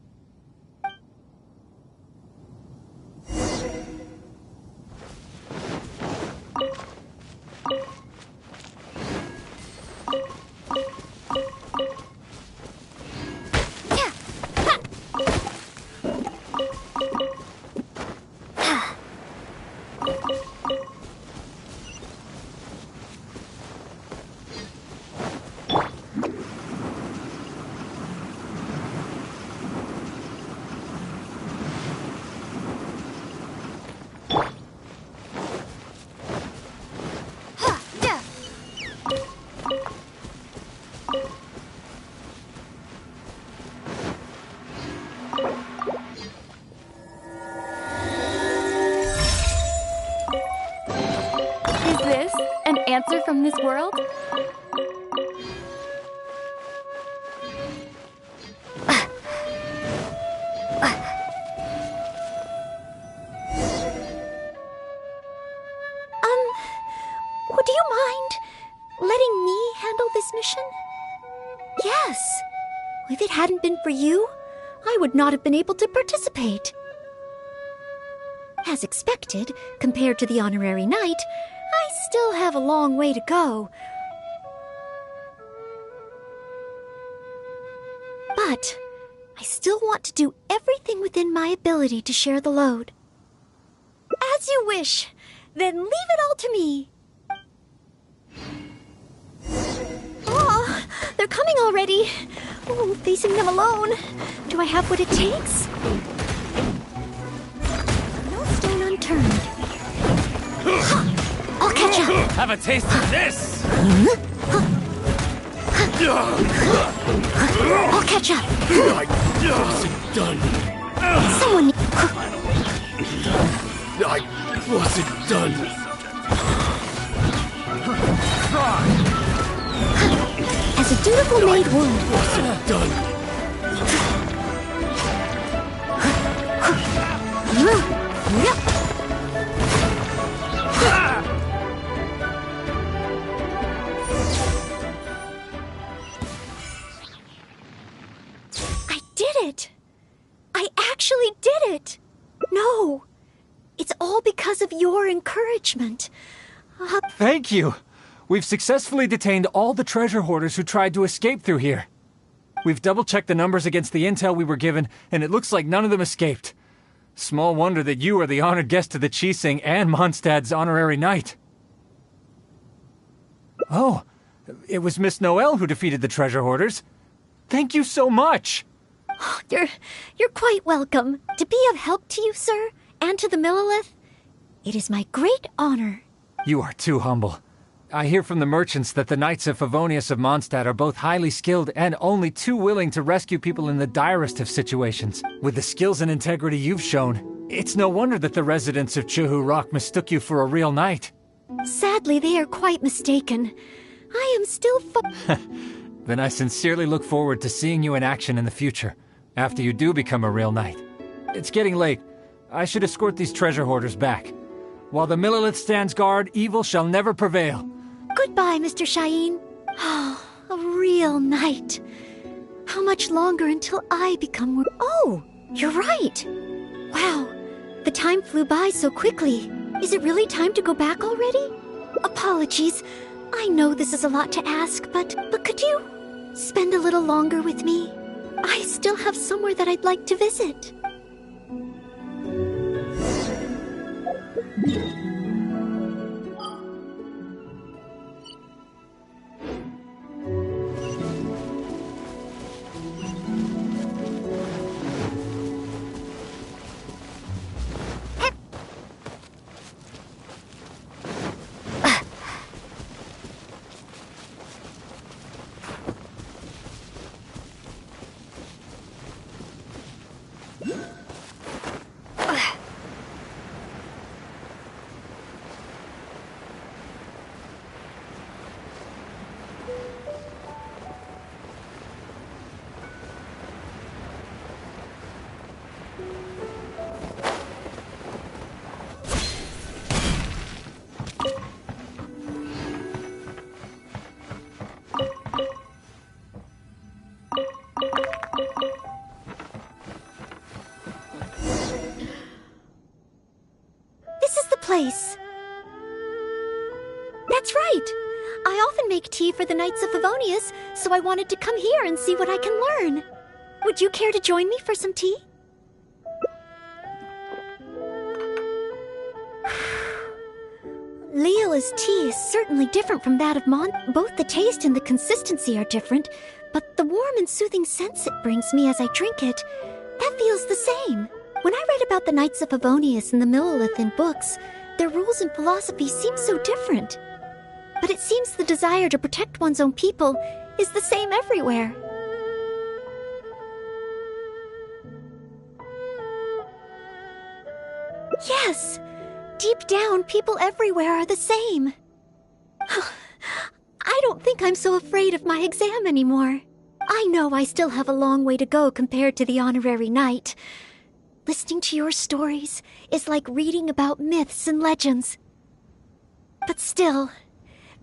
answer from this world? Would you mind letting me handle this mission? Yes. If it hadn't been for you, I would not have been able to participate. As expected, compared to the honorary knight, I still have a long way to go. But I still want to do everything within my ability to share the load. As you wish. Then leave it all to me. Oh, they're coming already. Oh, facing them alone. Do I have what it takes? No stone unturned. I'll catch up. Have a taste of this! I'll catch up. Wasn't done. Someone... I wasn't done. As a dutiful maid would. Wasn't done. I did it! I actually did it! No! It's all because of your encouragement. Thank you! We've successfully detained all the treasure hoarders who tried to escape through here. We've double-checked the numbers against the intel we were given, and it looks like none of them escaped. Small wonder that you are the honored guest of the Qixing and Mondstadt's honorary knight. Oh, it was Miss Noelle who defeated the treasure hoarders. Thank you so much! You're quite welcome. To be of help to you, sir, and to the Millilith, it is my great honor. You are too humble. I hear from the merchants that the Knights of Favonius of Mondstadt are both highly skilled and only too willing to rescue people in the direst of situations. With the skills and integrity you've shown, it's no wonder that the residents of Chuhu Rock mistook you for a real knight. Sadly, they are quite mistaken. I am still Then I sincerely look forward to seeing you in action in the future, after you do become a real knight. It's getting late. I should escort these treasure hoarders back. While the Millilith stands guard, evil shall never prevail. Goodbye, Mr. Shaheen. Oh, a real knight. How much longer until I become more... Oh, you're right. Wow, the time flew by so quickly. Is it really time to go back already? Apologies. I know this is a lot to ask, but could you spend a little longer with me? I still have somewhere that I'd like to visit. Place. That's right. I often make tea for the Knights of Favonius, so I wanted to come here and see what I can learn. Would you care to join me for some tea? Leela's tea is certainly different from that of Both the taste and the consistency are different, but the warm and soothing sense it brings me as I drink it, that feels the same. When I read about the Knights of Favonius and the Millilith in books, their rules and philosophy seem so different. But it seems the desire to protect one's own people is the same everywhere. Yes! Deep down, people everywhere are the same. I don't think I'm so afraid of my exam anymore. I know I still have a long way to go compared to the honorary knight. Listening to your stories is like reading about myths and legends. But still,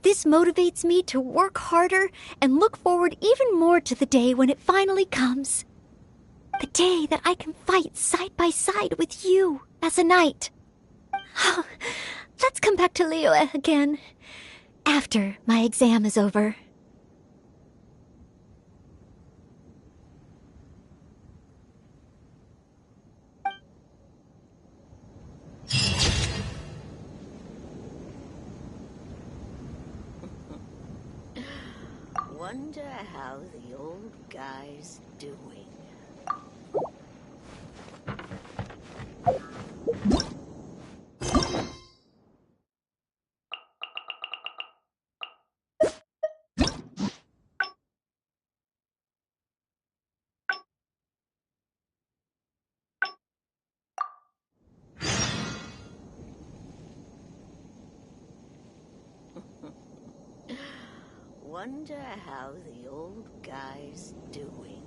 this motivates me to work harder and look forward even more to the day when it finally comes. The day that I can fight side by side with you as a knight. Let's come back to Liyue again, after my exam is over. Wonder how the old guy's doing. Wonder how the old guy's doing.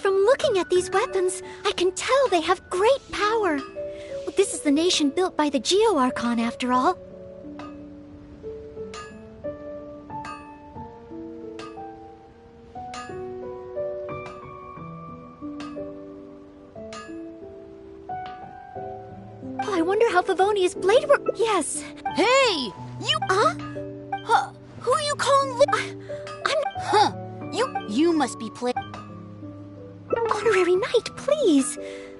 Looking at these weapons, I can tell they have great power. Well, this is the nation built by the Geo-Archon, after all. Oh, I wonder how Favonia's blade work. Yes. Hey! You... who are you calling You must be playing... Honorary Knight, please!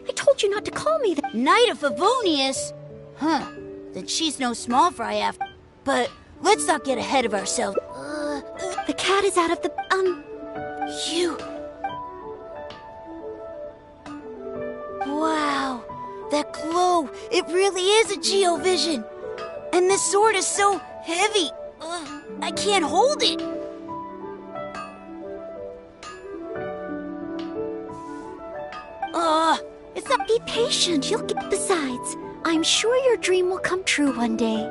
I told you not to call me that. Knight of Favonius? Then she's no small fry after... But let's not get ahead of ourselves. The cat is out of the... You... Wow! That glow! It really is a Geovision! And this sword is so heavy! I can't hold it! It's not... Be patient, you'll get... Besides, I'm sure your dream will come true one day.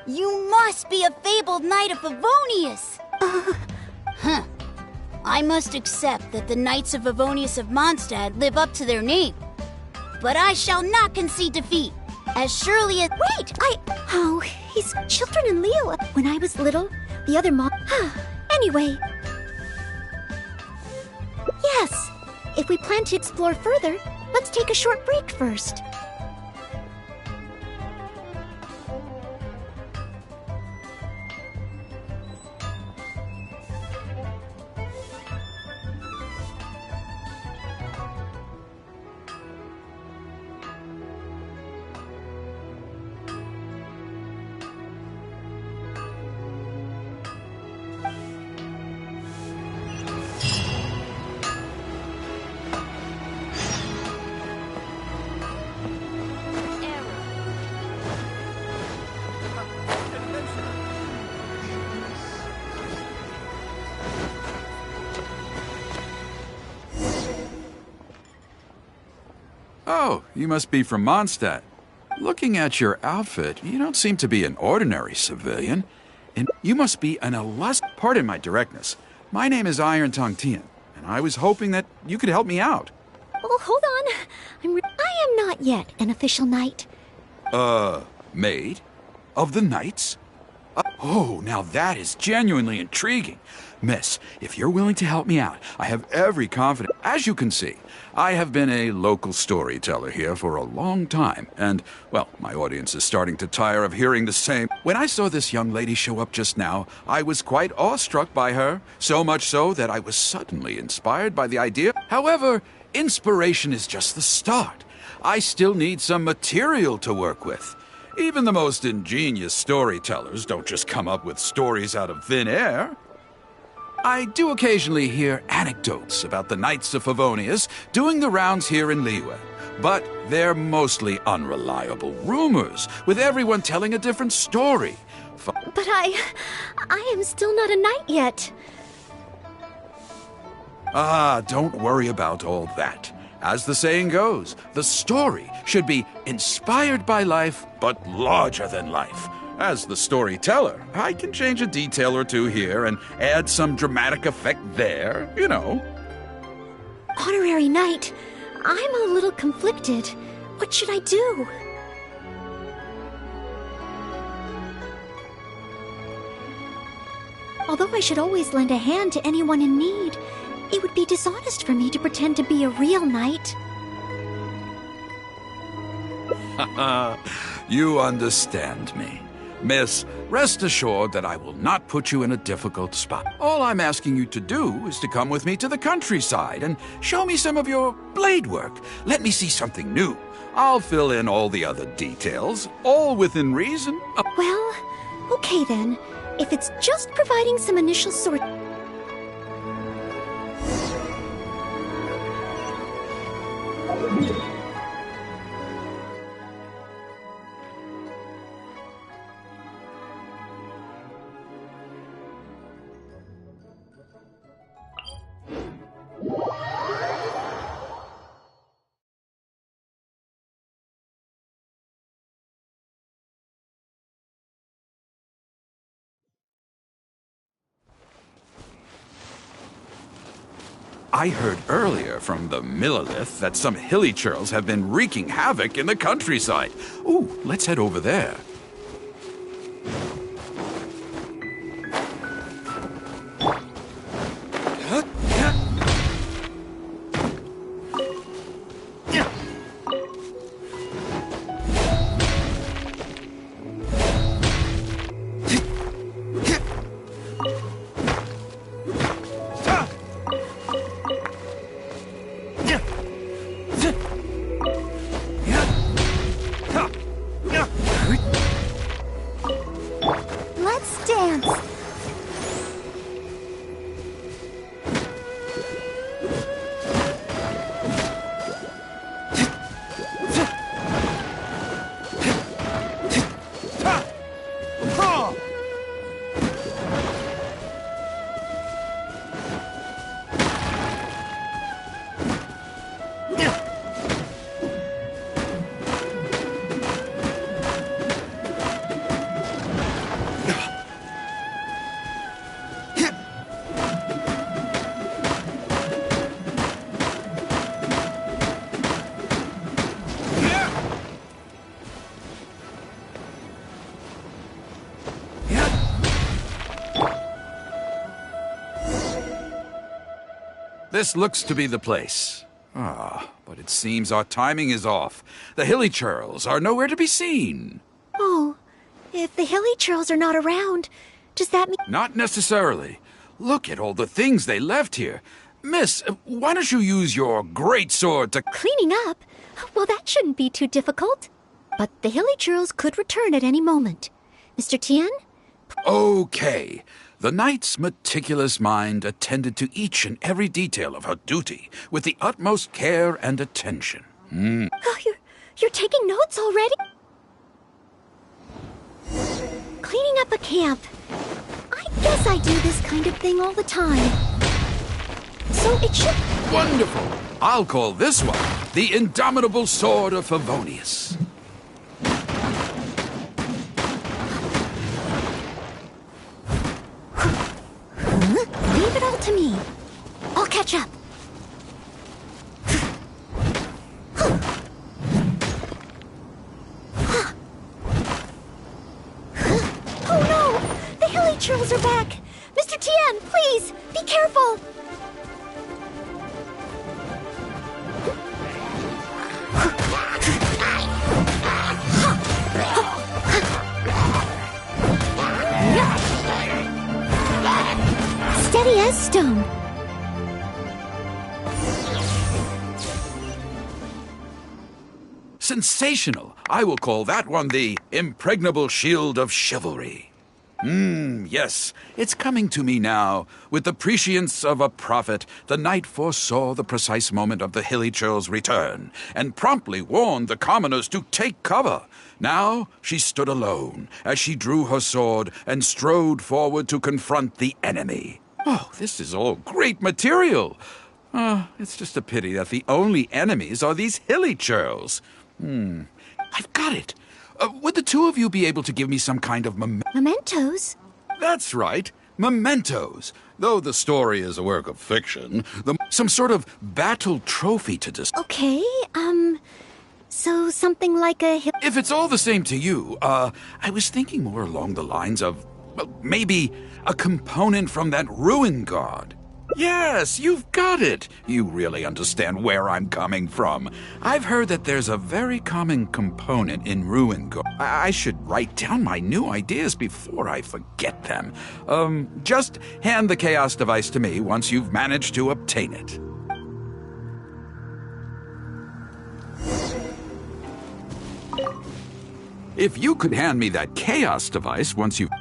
You must be a fabled Knight of Favonius! I must accept that the Knights of Favonius of Mondstadt live up to their name. But I shall not concede defeat, as surely as... Wait! Oh, he's children in Liyue. When I was little, the other mom... Anyway... Yes! If we plan to explore further, let's take a short break first. Oh, you must be from Mondstadt. Looking at your outfit, you don't seem to be an ordinary civilian. And you must be an Pardon my directness. My name is Iron Tongue Tien, and I was hoping that you could help me out. Oh, hold on. I am not yet an official knight. Maid? Of the Knights? Oh, now that is genuinely intriguing. Miss, if you're willing to help me out, I have every confidence. As you can see, I have been a local storyteller here for a long time, and, well, my audience is starting to tire of hearing the same. When I saw this young lady show up just now, I was quite awestruck by her, so much so that I was suddenly inspired by the idea. However, inspiration is just the start. I still need some material to work with. Even the most ingenious storytellers don't just come up with stories out of thin air. I do occasionally hear anecdotes about the Knights of Favonius doing the rounds here in Liyue, but they're mostly unreliable rumors, with everyone telling a different story. But I am still not a knight yet. Don't worry about all that. As the saying goes, the story should be inspired by life, but larger than life. As the storyteller, I can change a detail or two here and add some dramatic effect there, you know. Honorary knight, I'm a little conflicted. What should I do? Although I should always lend a hand to anyone in need, it would be dishonest for me to pretend to be a real knight. You understand me. Miss, rest assured that I will not put you in a difficult spot. All I'm asking you to do is to come with me to the countryside and show me some of your blade work. Let me see something new. I'll fill in all the other details, all within reason. Well, okay then. If it's just providing some initial sort... I heard earlier from the Millilith that some hilly churls have been wreaking havoc in the countryside. Ooh, let's head over there. Let's dance! This looks to be the place. But it seems our timing is off. The hilly churls are nowhere to be seen. Oh, if the hilly churls are not around, does that mean... Not necessarily. Look at all the things they left here. Miss, why don't you use your great sword to... Cleaning up? Well, that shouldn't be too difficult. But the hilly churls could return at any moment. Mr. Tien? Okay. The knight's meticulous mind attended to each and every detail of her duty with the utmost care and attention. Oh, you're taking notes already? Cleaning up a camp. I guess I do this kind of thing all the time. So it should... Wonderful. I'll call this one the indomitable sword of Favonius. Leave it all to me. I'll catch up. Oh no! The hilly trolls are back! Mr. Tian, please, be careful! Steady as stone. Sensational! I will call that one the impregnable shield of chivalry. Yes, it's coming to me now. With the prescience of a prophet, the knight foresaw the precise moment of the hilly churl's return, and promptly warned the commoners to take cover. Now she stood alone, as she drew her sword and strode forward to confront the enemy. Oh, this is all great material. It's just a pity that the only enemies are these hilly churls. I've got it. Would the two of you be able to give me some kind of Mementos? That's right, mementos. Though the story is a work of fiction, some sort of battle trophy to Okay, so something like a... If it's all the same to you, I was thinking more along the lines of, well, maybe a component from that ruin guard. Yes, you've got it. You really understand where I'm coming from. I've heard that there's a very common component in ruin guard. I should write down my new ideas before I forget them. Just hand the chaos device to me once you've managed to obtain it. If you could hand me that chaos device once you've...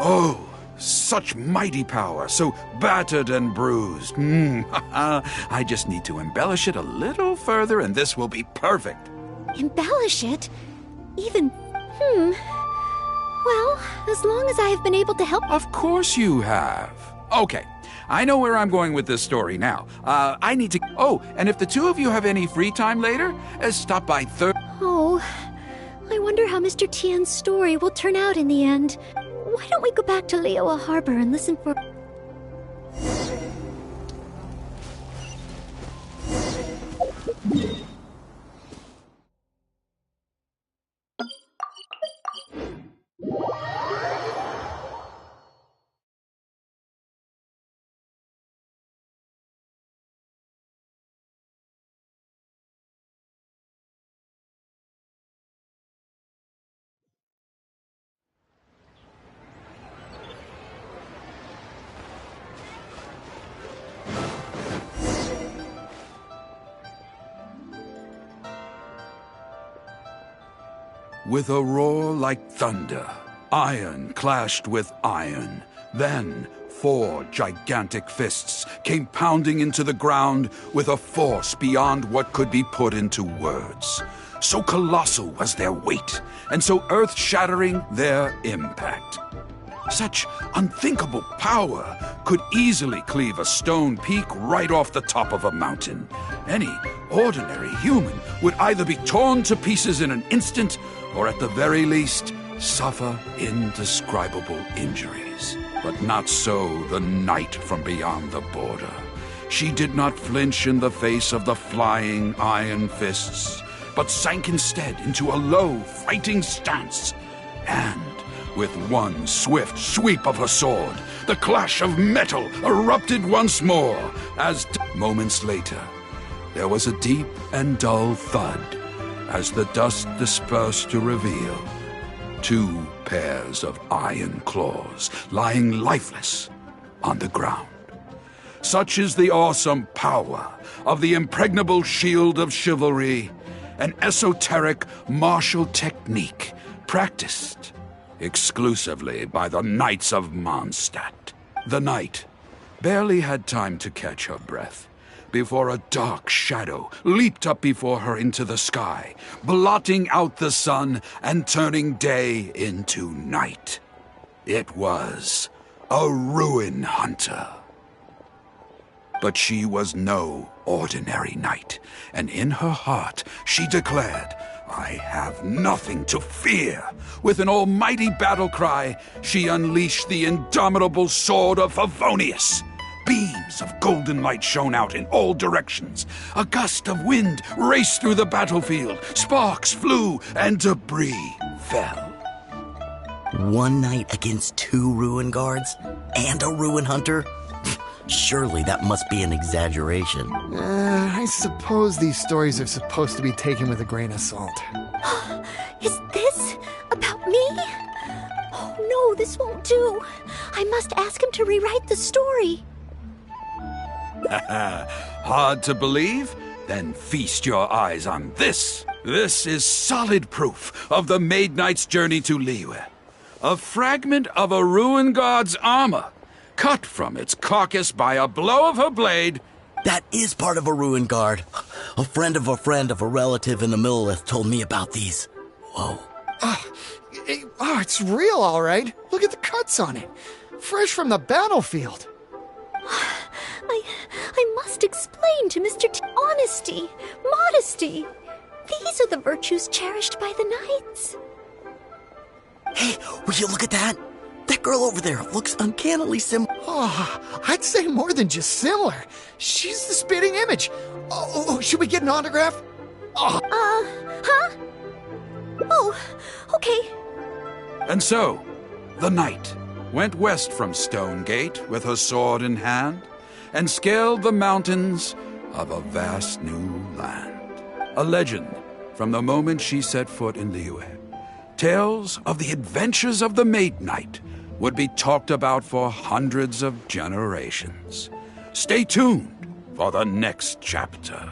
Oh, such mighty power, so battered and bruised. I just need to embellish it a little further and this will be perfect. Embellish it? Even... Well, as long as I have been able to help... Of course you have. Okay, I know where I'm going with this story now. I need to... Oh, and if the two of you have any free time later, stop by Oh, I wonder how Mr. Tian's story will turn out in the end. Why don't we go back to Liyue Harbor and listen for... With a roar like thunder, iron clashed with iron. Then 4 gigantic fists came pounding into the ground with a force beyond what could be put into words. So colossal was their weight, and so earth-shattering their impact. Such unthinkable power could easily cleave a stone peak right off the top of a mountain. Any ordinary human would either be torn to pieces in an instant, or at the very least, suffer indescribable injuries. But not so the knight from beyond the border. She did not flinch in the face of the flying iron fists, but sank instead into a low, fighting stance. And with one swift sweep of her sword, the clash of metal erupted once more, as moments later, there was a deep and dull thud as the dust dispersed to reveal 2 pairs of iron claws lying lifeless on the ground. Such is the awesome power of the impregnable shield of chivalry, an esoteric martial technique practiced exclusively by the Knights of Mondstadt. The knight barely had time to catch her breath before a dark shadow leaped up before her into the sky, blotting out the sun and turning day into night. It was a ruin hunter. But she was no ordinary knight, and in her heart she declared, "I have nothing to fear." With an almighty battle cry, she unleashed the indomitable sword of Favonius. Beams of golden light shone out in all directions. A gust of wind raced through the battlefield. Sparks flew, and debris fell. One knight against 2 ruin guards? And a ruin hunter? Surely that must be an exaggeration. I suppose these stories are supposed to be taken with a grain of salt. Is this about me? Oh no, this won't do. I must ask him to rewrite the story. Hard to believe? Then feast your eyes on this. This is solid proof of the Maid Knight's journey to Liyue. A fragment of a ruin god's armor, cut from its carcass by a blow of her blade. That is part of a ruin guard. A friend of a relative in the Millelith told me about these. Whoa. It's real, all right. Look at the cuts on it. Fresh from the battlefield. I must explain to Mr. T. Honesty, modesty. These are the virtues cherished by the knights. Hey, will you look at that? That girl over there looks uncannily similar. Oh, I'd say more than just similar. She's the spitting image. Oh, should we get an autograph? Huh? Oh, okay. And so, the knight went west from Stonegate with her sword in hand and scaled the mountains of a vast new land. A legend from the moment she set foot in Liyue. Tales of the adventures of the Maid Knight would be talked about for hundreds of generations. Stay tuned for the next chapter.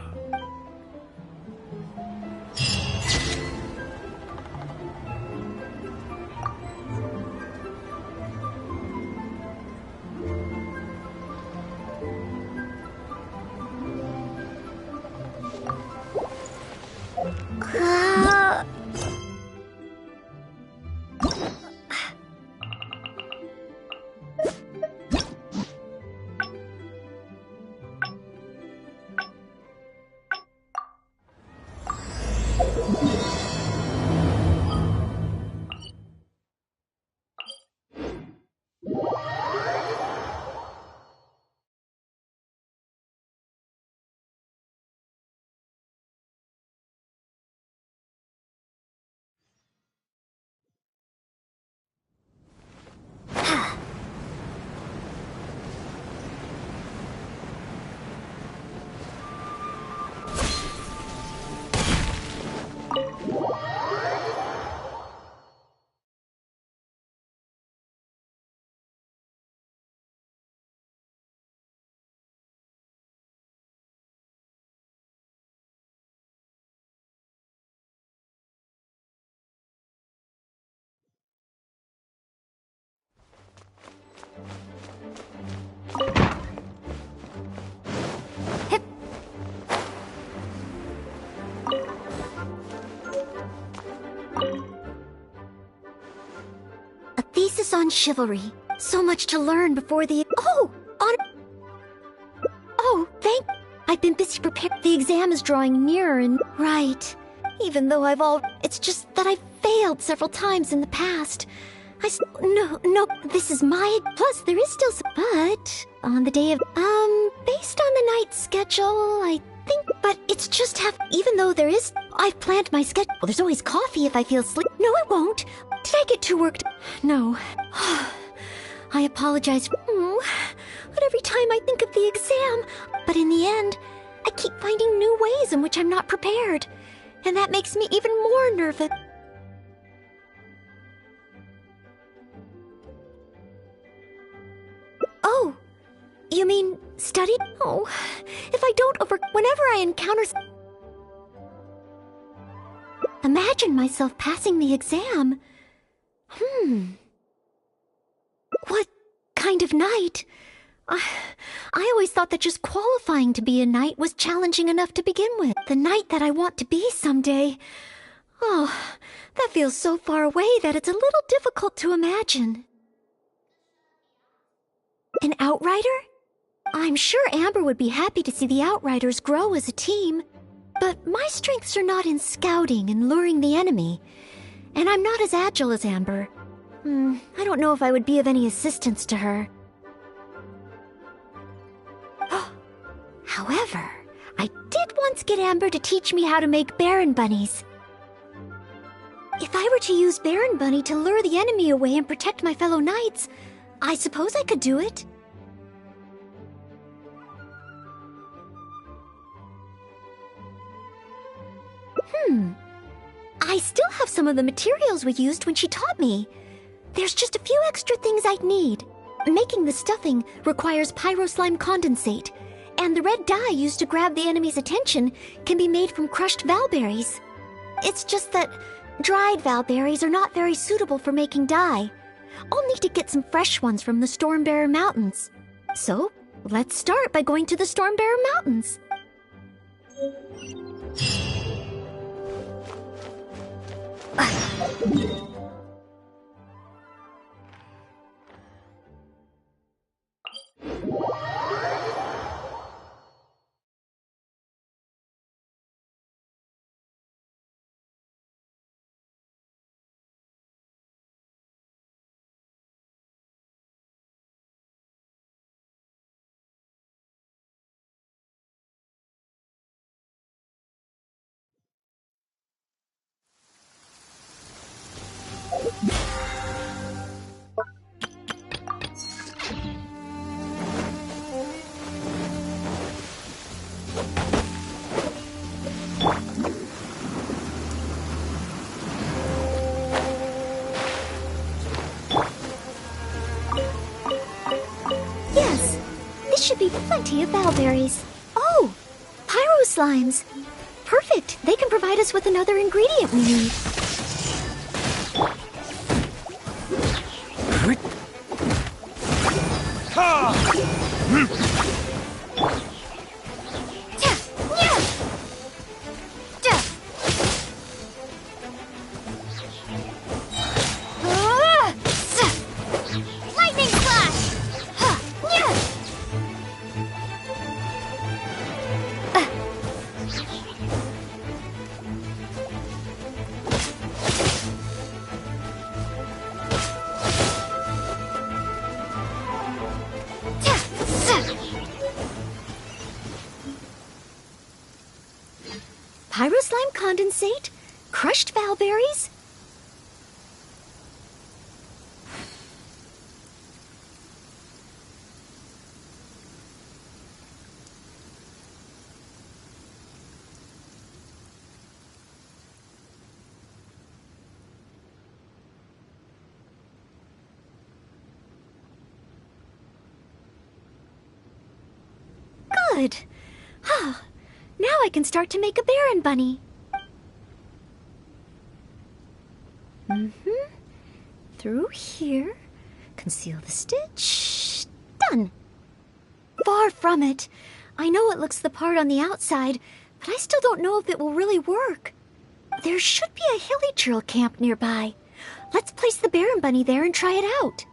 A thesis on chivalry. So much to learn before the... I've been busy preparing. The exam is drawing nearer and... Right. Even though It's just that I've failed several times in the past. No, this is my... Plus, there is still some... But, on the day of... Based on the night schedule, I think... But it's just even though there is... I've planned my schedule. Well, there's always coffee if I feel sleep. No, I won't. Did I get too worked? No. I apologize. But every time I think of the exam... But in the end, I keep finding new ways in which I'm not prepared. And that makes me even more nervous. Oh, you mean study? Oh, if I don't whenever I encounter... Imagine myself passing the exam. What kind of knight? I always thought that just qualifying to be a knight was challenging enough to begin with. The knight that I want to be someday. Oh, that feels so far away that it's a little difficult to imagine. An outrider? I'm sure Amber would be happy to see the Outriders grow as a team. But my strengths are not in scouting and luring the enemy. And I'm not as agile as Amber. I don't know if I would be of any assistance to her. However, I did once get Amber to teach me how to make Baron Bunnies. If I were to use Baron Bunny to lure the enemy away and protect my fellow knights, I suppose I could do it. I still have some of the materials we used when she taught me. There's just a few extra things I'd need. Making the stuffing requires pyroslime condensate, and the red dye used to grab the enemy's attention can be made from crushed valberries. It's just that dried valberries are not very suitable for making dye. I'll need to get some fresh ones from the Stormbearer Mountains. So, let's start by going to the Stormbearer Mountains. Yes, this should be plenty of valberries. Oh, pyro slimes. Perfect. They can provide us with another ingredient we need. Lightning slash! Pyroslime condensate, crushed valberries. Good. Now I can start to make a Baron Bunny. Through here. Conceal the stitch. Done. Far from it. I know it looks the part on the outside, but I still don't know if it will really work. There should be a Hilly camp nearby. Let's place the Baron Bunny there and try it out.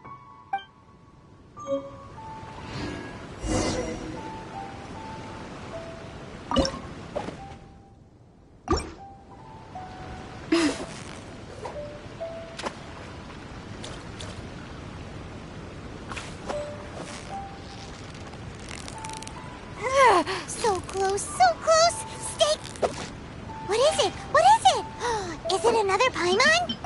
So close, so close! Stay... What is it? What is it? Is it another Paimon?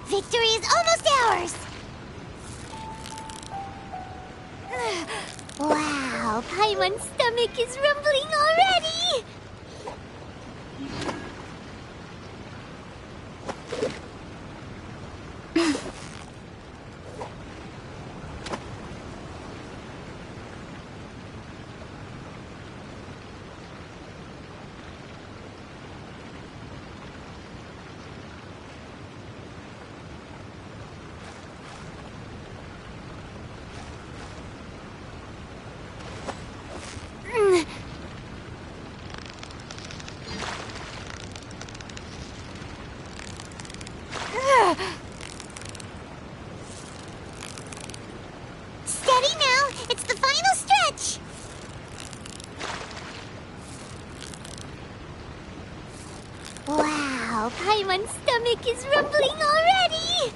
Victory is almost ours! Wow, Paimon's stomach is rumbling already! Paimon's stomach is rumbling already!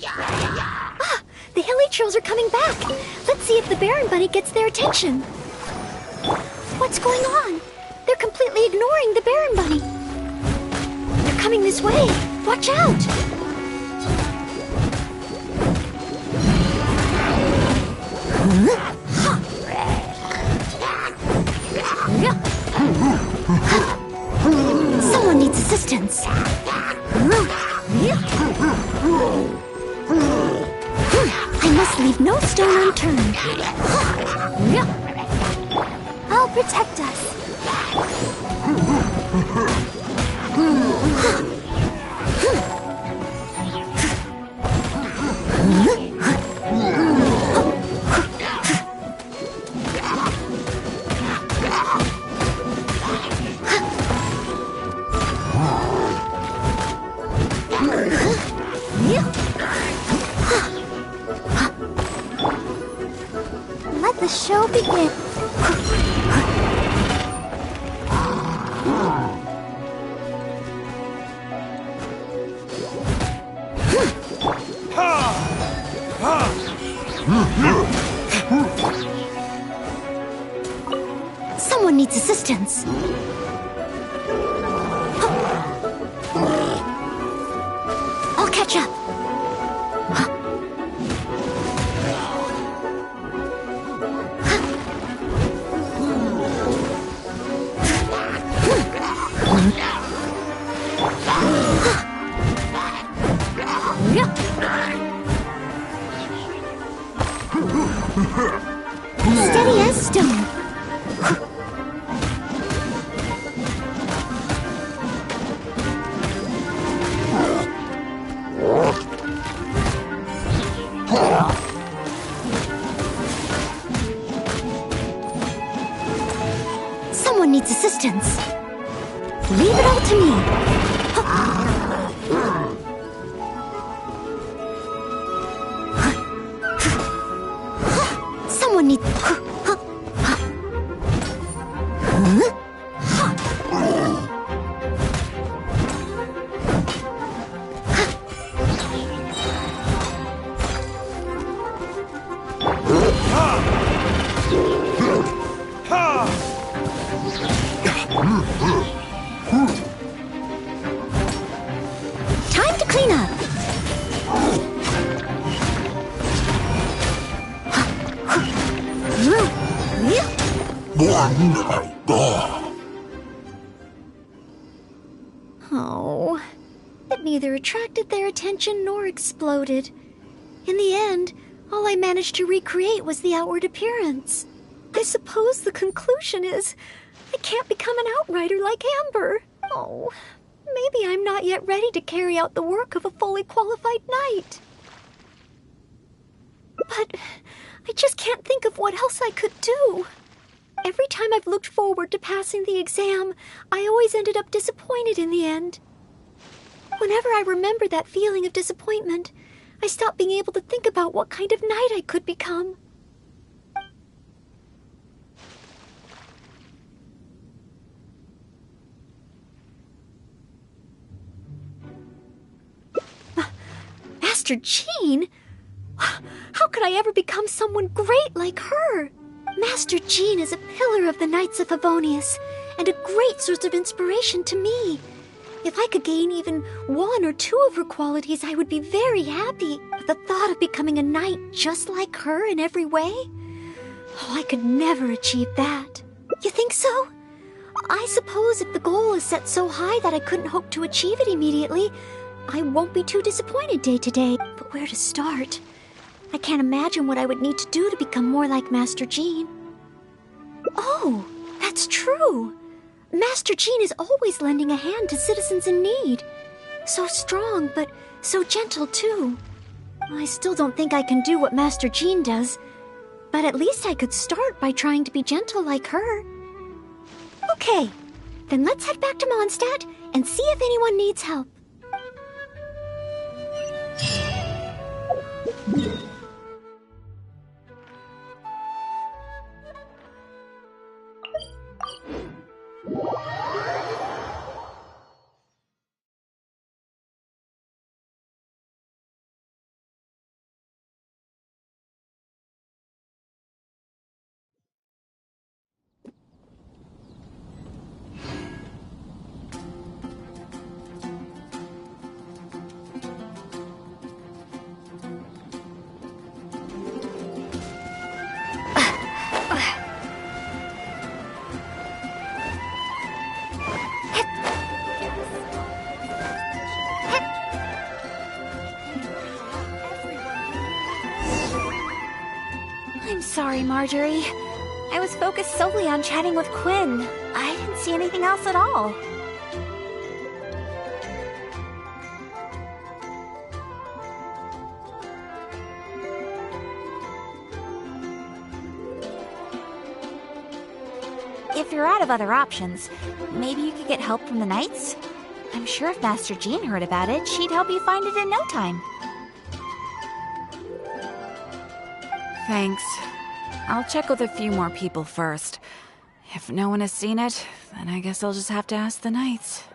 Ah, the hilly trolls are coming back. Let's see if the Baron Bunny gets their attention. What's going on? They're completely ignoring the Baron Bunny. They're coming this way. Watch out! Someone needs assistance. I must leave no stone unturned. I'll protect us. Let the show begin. Someone needs assistance. I'll catch up. Steady as stone. Someone needs assistance. Leave it all to me. Someone needs... Time to clean up. Oh, it neither attracted their attention nor exploded. In the end, all I managed to recreate was the outward appearance. I suppose the conclusion is I can't become an outrider like Amber. Oh, maybe I'm not yet ready to carry out the work of a fully qualified knight. But I just can't think of what else I could do. Every time I've looked forward to passing the exam, I always ended up disappointed in the end. Whenever I remember that feeling of disappointment, I stop being able to think about what kind of knight I could become. Master Jean? How could I ever become someone great like her? Master Jean is a pillar of the Knights of Favonius, and a great source of inspiration to me. If I could gain even one or two of her qualities, I would be very happy. But the thought of becoming a knight just like her in every way? Oh, I could never achieve that. You think so? I suppose if the goal is set so high that I couldn't hope to achieve it immediately, I won't be too disappointed day to day. But where to start? I can't imagine what I would need to do to become more like Master Jean. Oh, that's true. Master Jean is always lending a hand to citizens in need. So strong, but so gentle too. I still don't think I can do what Master Jean does, but at least I could start by trying to be gentle like her. Okay, then let's head back to Mondstadt and see if anyone needs help. I'm sorry, Marjorie. I was focused solely on chatting with Quinn. I didn't see anything else at all. If you're out of other options, maybe you could get help from the Knights? I'm sure if Master Jean heard about it, she'd help you find it in no time. Thanks. I'll check with a few more people first. If no one has seen it, then I guess I'll just have to ask the Knights.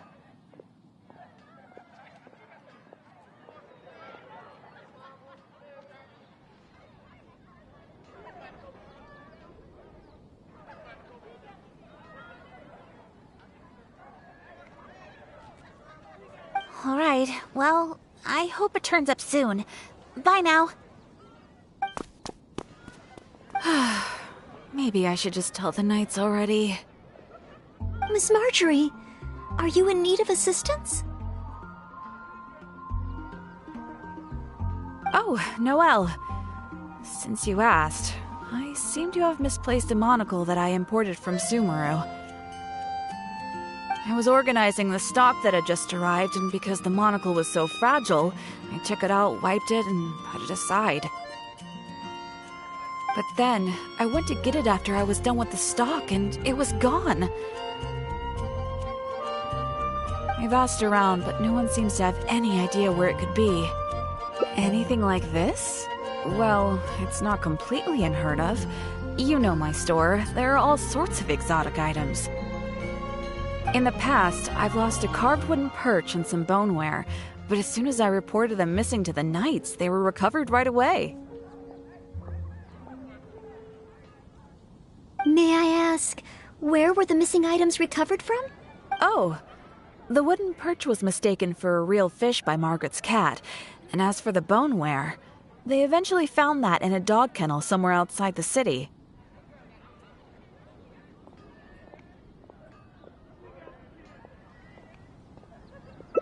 All right, well, I hope it turns up soon. Bye now. Maybe I should just tell the Knights already. Miss Marjorie, are you in need of assistance? Oh, Noelle. Since you asked, I seem to have misplaced a monocle that I imported from Sumeru. I was organizing the stock that had just arrived, and because the monocle was so fragile, I took it out, wiped it, and put it aside. But then, I went to get it after I was done with the stock, and it was gone. I've asked around, but no one seems to have any idea where it could be. Anything like this? Well, it's not completely unheard of. You know my store. There are all sorts of exotic items. In the past, I've lost a carved wooden perch and some boneware, but as soon as I reported them missing to the Knights, they were recovered right away. May I ask, where were the missing items recovered from? Oh, the wooden perch was mistaken for a real fish by Margaret's cat, and as for the boneware, they eventually found that in a dog kennel somewhere outside the city.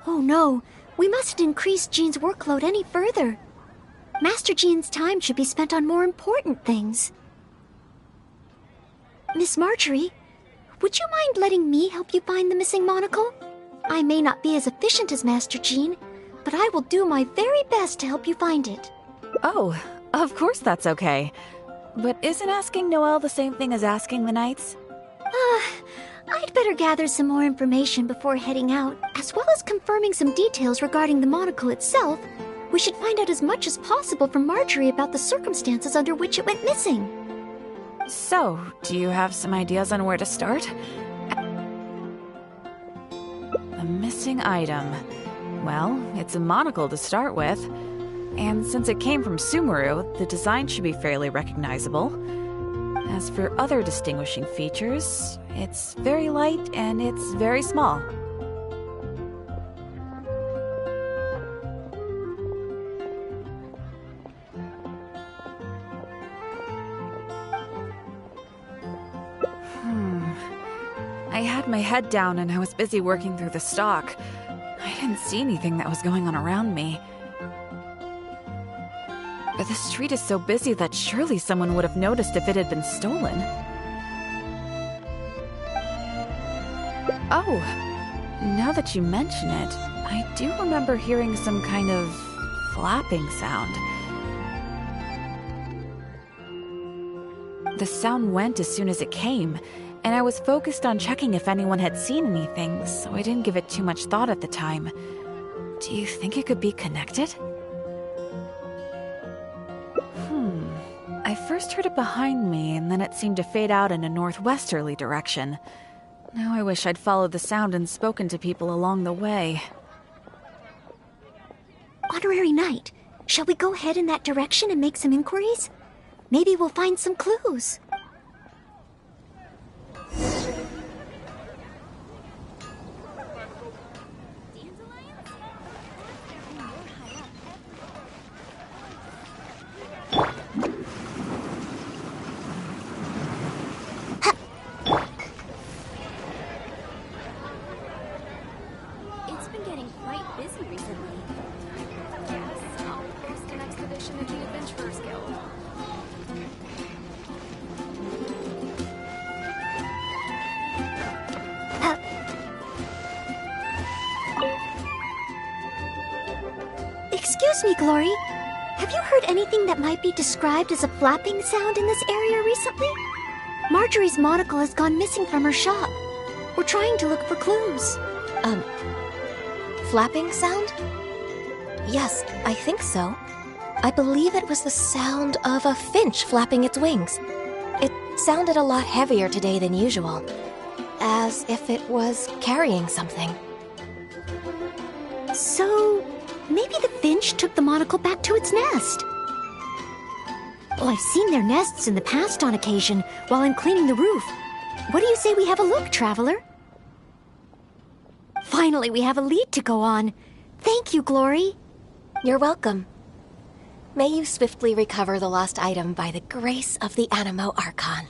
Oh no, we mustn't increase Jean's workload any further. Master Jean's time should be spent on more important things. Miss Marjorie, would you mind letting me help you find the missing monocle? I may not be as efficient as Master Jean, but I will do my very best to help you find it. Oh, of course that's okay. But isn't asking Noelle the same thing as asking the Knights? I'd better gather some more information before heading out, as well as confirming some details regarding the monocle itself. We should find out as much as possible from Marjorie about the circumstances under which it went missing. So, do you have some ideas on where to start? A missing item. Well, it's a monocle to start with. And since it came from Sumeru, the design should be fairly recognizable. As for other distinguishing features, it's very light and it's very small. I had my head down and I was busy working through the stock. I didn't see anything that was going on around me. But the street is so busy that surely someone would have noticed if it had been stolen. Oh, now that you mention it, I do remember hearing some kind of flapping sound. The sound went as soon as it came, and I was focused on checking if anyone had seen anything, so I didn't give it too much thought at the time. Do you think it could be connected? I first heard it behind me, and then it seemed to fade out in a northwesterly direction. Now I wish I'd followed the sound and spoken to people along the way. Honorary Knight, shall we go head in that direction and make some inquiries? Maybe we'll find some clues. It's been getting quite busy recently. Yes, I'll host an expedition at the Adventurers Guild. Excuse me, Glory. Have you heard anything that might be described as a flapping sound in this area recently? Marjorie's monocle has gone missing from her shop. We're trying to look for clues. Flapping sound? Yes, I think so. I believe it was the sound of a finch flapping its wings. It sounded a lot heavier today than usual, as if it was carrying something. So, maybe the finch took the monocle back to its nest. Well, I've seen their nests in the past on occasion while I'm cleaning the roof. What do you say we have a look, traveler? Finally, we have a lead to go on. Thank you, Glory. You're welcome. May you swiftly recover the lost item by the grace of the Animo Archon.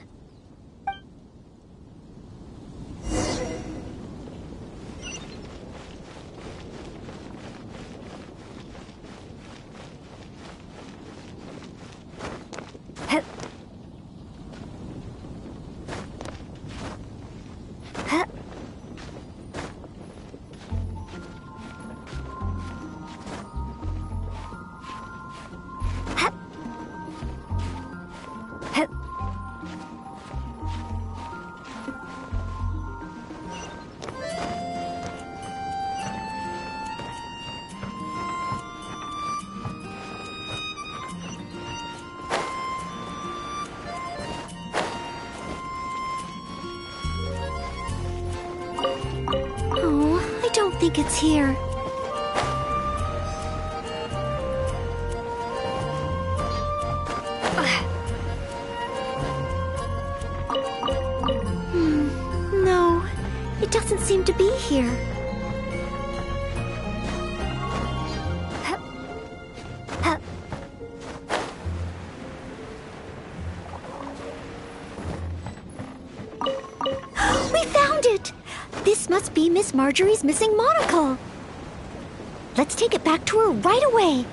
I don't think it's here. No, it doesn't seem to be here. We found it! This must be Miss Marjorie's missing monocle. Let's take it back to her right away.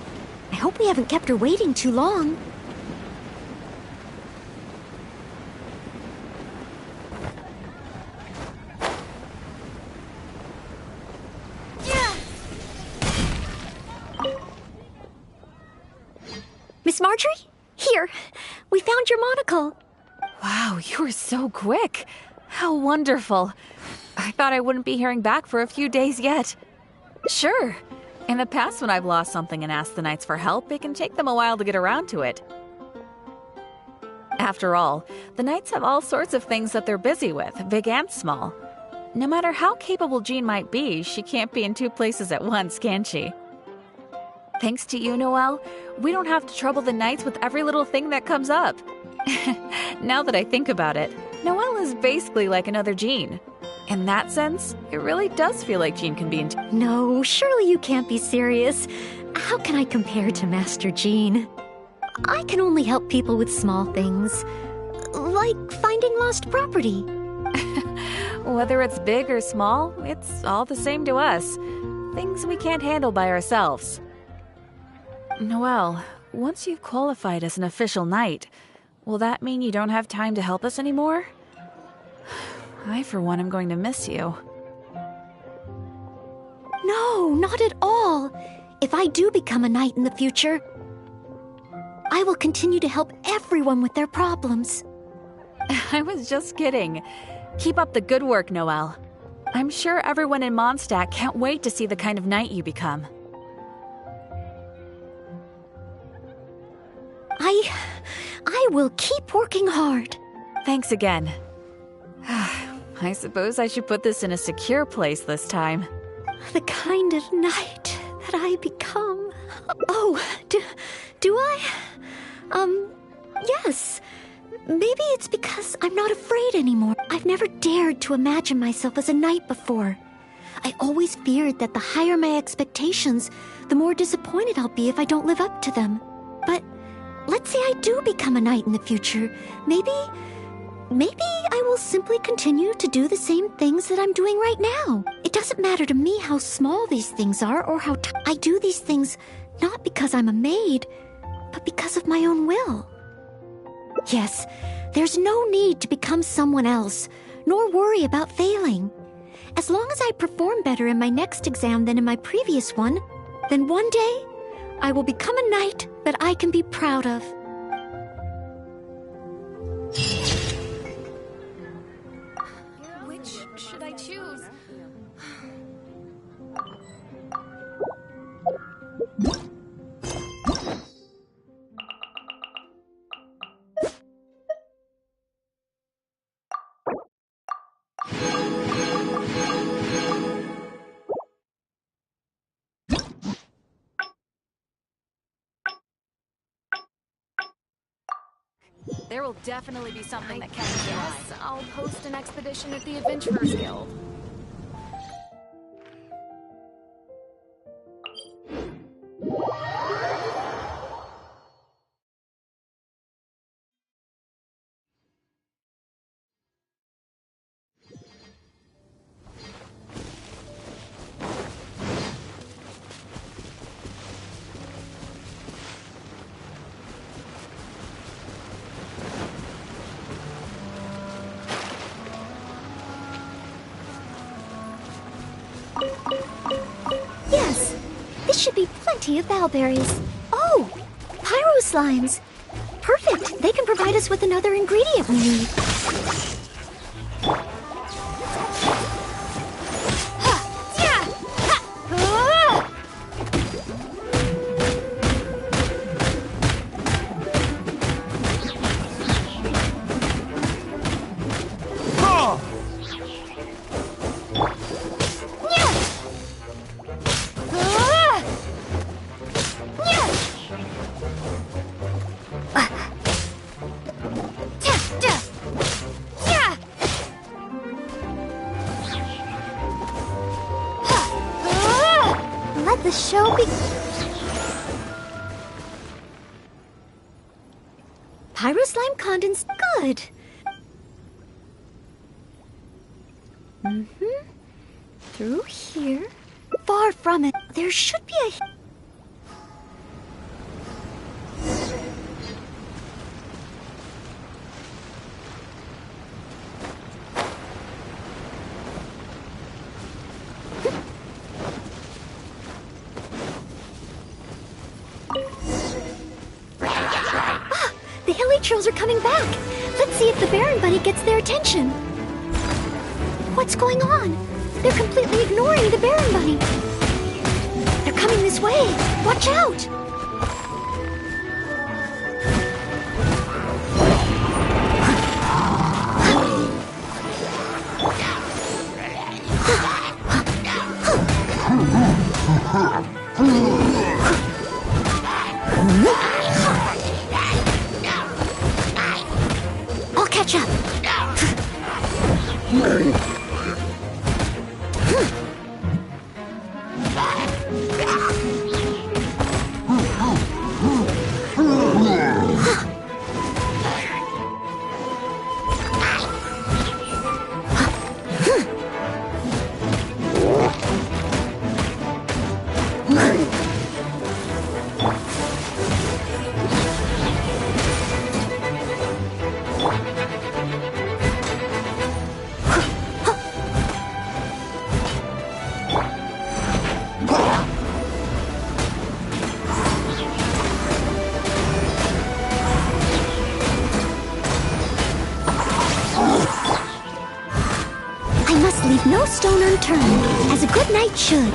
I hope we haven't kept her waiting too long. Miss Marjorie? Here, we found your monocle. Wow, you were so quick. How wonderful. I thought I wouldn't be hearing back for a few days yet. Sure. In the past, when I've lost something and asked the knights for help, it can take them a while to get around to it. After all, the knights have all sorts of things that they're busy with, big and small. No matter how capable Jean might be, she can't be in two places at once, can she? Thanks to you, Noelle, we don't have to trouble the knights with every little thing that comes up. Now that I think about it, Noelle is basically like another Jean. In that sense, it really does feel like Jean can be in... No, surely you can't be serious. How can I compare to Master Jean? I can only help people with small things, like finding lost property. Whether it's big or small, it's all the same to us. Things we can't handle by ourselves. Noelle, once you've qualified as an official knight, will that mean you don't have time to help us anymore? I, for one, am going to miss you. No, not at all. If I do become a knight in the future, I will continue to help everyone with their problems. I was just kidding. Keep up the good work, Noelle. I'm sure everyone in Mondstadt can't wait to see the kind of knight you become. I will keep working hard. Thanks again. I suppose I should put this in a secure place this time. The kind of knight that I become. Oh, do I? Yes. Maybe it's because I'm not afraid anymore. I've never dared to imagine myself as a knight before. I always feared that the higher my expectations, the more disappointed I'll be if I don't live up to them. But let's say I do become a knight in the future. Maybe I will simply continue to do the same things that I'm doing right now. It doesn't matter to me how small these things are or how I do these things not because I'm a maid, but because of my own will. Yes, there's no need to become someone else, nor worry about failing. As long as I perform better in my next exam than in my previous one, then one day I will become a knight that I can be proud of. Which should I choose? There will definitely be something that catches your eye. Yes, I'll post an expedition at the Adventurers Guild. Yes, this should be plenty of valberries. Oh, pyro slimes. Perfect, they can provide us with another ingredient we need. Let the show be... Pyro slime condensed. Good. Through here. Far from it. There should be a... The hilly trolls are coming back. Let's see if the Baron Bunny gets their attention. What's going on? They're completely ignoring the Baron Bunny. They're coming this way. Watch out! I'll catch up. Leave no stone unturned, as a good knight should.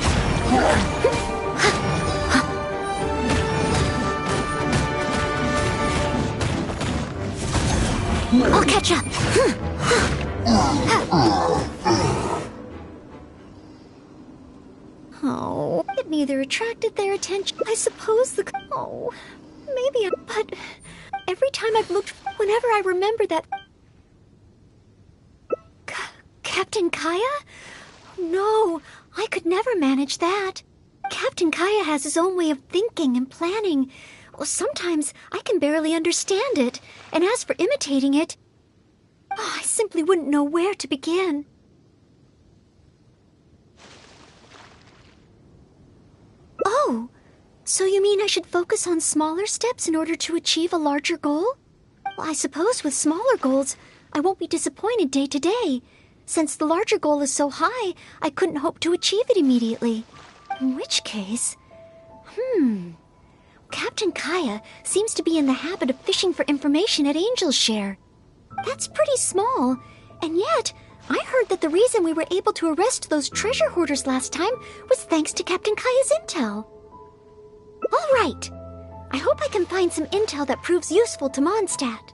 I'll catch up. Oh, it neither attracted their attention. I suppose oh, maybe but every time I've looked, whenever I remember that... Captain Kaya? No, I could never manage that. Captain Kaya has his own way of thinking and planning. Well, sometimes I can barely understand it. And as for imitating it, I simply wouldn't know where to begin. Oh, so you mean I should focus on smaller steps in order to achieve a larger goal? Well, I suppose with smaller goals, I won't be disappointed day to day. Since the larger goal is so high, I couldn't hope to achieve it immediately. In which case... Captain Kaya seems to be in the habit of fishing for information at Angel's Share. That's pretty small, and yet I heard that the reason we were able to arrest those treasure hoarders last time was thanks to Captain Kaya's intel. All right. I hope I can find some intel that proves useful to Mondstadt.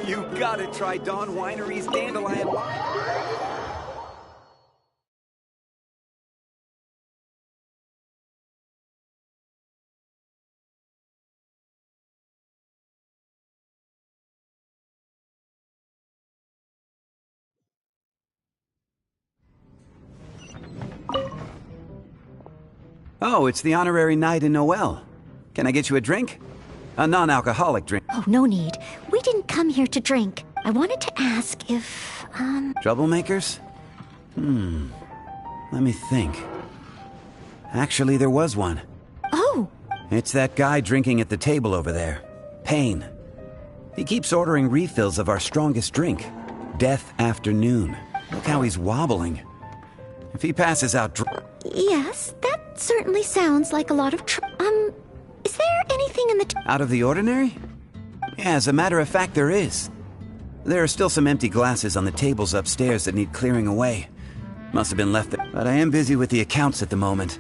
You gotta try Dawn Winery's Dandelion Wine. Oh, it's the honorary night in Noelle. Can I get you a drink? A non-alcoholic drink. Oh, no need. We didn't come here to drink. I wanted to ask if, Troublemakers? Let me think. Actually, there was one. Oh! It's that guy drinking at the table over there. Payne. He keeps ordering refills of our strongest drink. Death Afternoon. Look how he's wobbling. If he passes out Yes, that certainly sounds like a lot of is there anything in the out of the ordinary? Yeah, as a matter of fact, there is. There are still some empty glasses on the tables upstairs that need clearing away. Must have been left there. But I am busy with the accounts at the moment.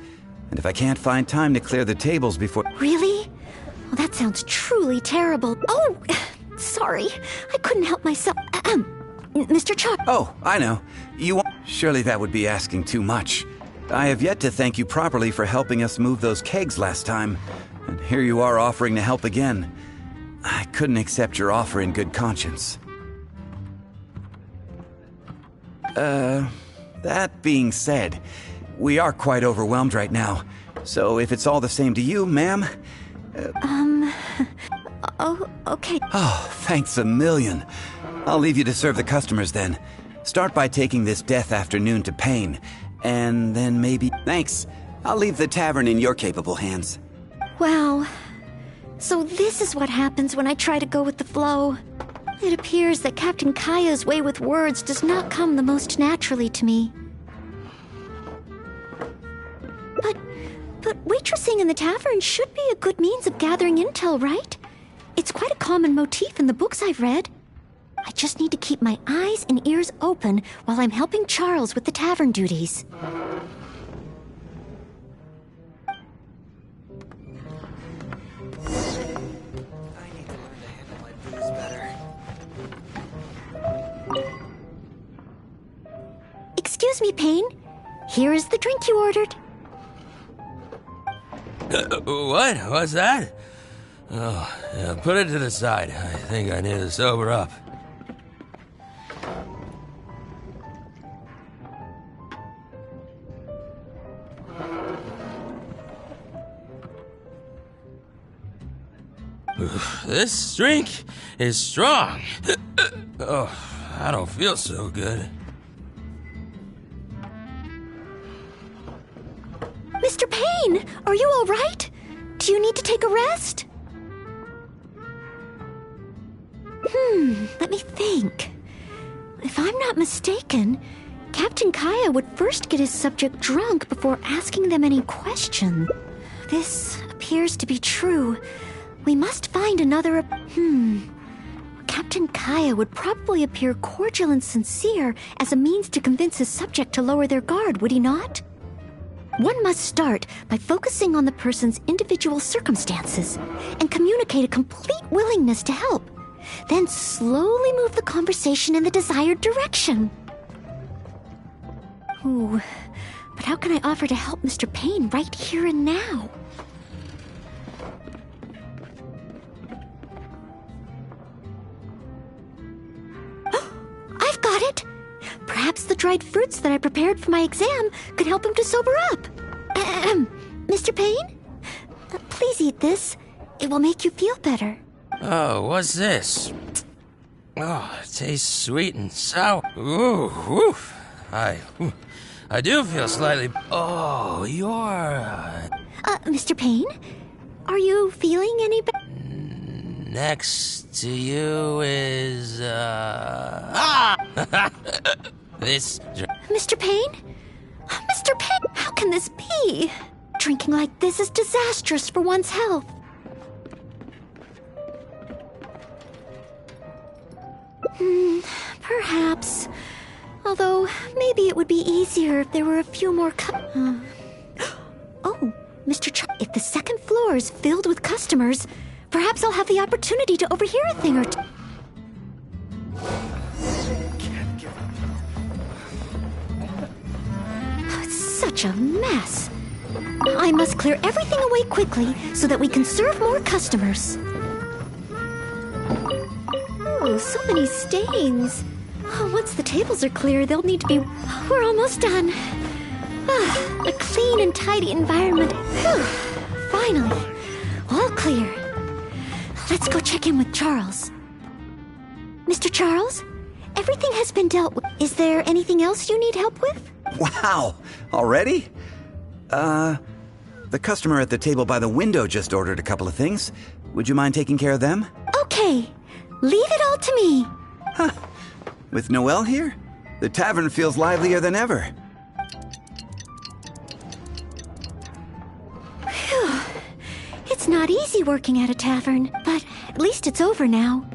And if I can't find time to clear the tables before... Really? Well, that sounds truly terrible. Oh, sorry. I couldn't help myself. Mr. Char... Oh, I know. You want... Surely that would be asking too much. I have yet to thank you properly for helping us move those kegs last time. And here you are offering to help again. I couldn't accept your offer in good conscience. That being said, we are quite overwhelmed right now. So if it's all the same to you, ma'am... Oh, okay. Oh, thanks a million. I'll leave you to serve the customers then. Start by taking this Death Afternoon to Payne, and then maybe... Thanks. I'll leave the tavern in your capable hands. Wow. So this is what happens when I try to go with the flow. It appears that Captain Kaya's way with words does not come the most naturally to me. But waitressing in the tavern should be a good means of gathering intel, right? It's quite a common motif in the books I've read. I just need to keep my eyes and ears open while I'm helping Charles with the tavern duties. Excuse me, Payne. Here is the drink you ordered. What? What's that? Oh, yeah, put it to the side. I think I need to sober up. This drink is strong. Oh, I don't feel so good. Payne, are you all right? Do you need to take a rest? Let me think. If I'm not mistaken, Captain Kaya would first get his subject drunk before asking them any questions. This appears to be true. We must find another... Captain Kaya would probably appear cordial and sincere as a means to convince his subject to lower their guard, would he not? One must start by focusing on the person's individual circumstances and communicate a complete willingness to help. Then slowly move the conversation in the desired direction. Ooh, but how can I offer to help Mr. Payne right here and now? I've got it! Perhaps the dried fruits that I prepared for my exam could help him to sober up. Mr. Payne? Please eat this. It will make you feel better. Oh, what's this? Oh, it tastes sweet and sour. Ooh, woof. I do feel slightly... Oh, you're... Mr. Payne? Are you feeling any better? Next to you is, This... Mr. Payne? Mr. Payne, how can this be? Drinking like this is disastrous for one's health. Perhaps. Although, maybe it would be easier if there were a few more Oh, Mr. If the second floor is filled with customers, perhaps I'll have the opportunity to overhear a thing or two. It's such a mess. I must clear everything away quickly so that we can serve more customers. Oh, so many stains. Once the tables are clear, they'll need to be... We're almost done. A clean and tidy environment. Whew. Finally. All clear. Let's go check in with Charles. Mr. Charles? Everything has been dealt with. Is there anything else you need help with? Wow! Already? The customer at the table by the window just ordered a couple of things. Would you mind taking care of them? Okay. Leave it all to me. Huh. With Noelle here, the tavern feels livelier than ever. Phew. It's not easy working at a tavern, but at least it's over now.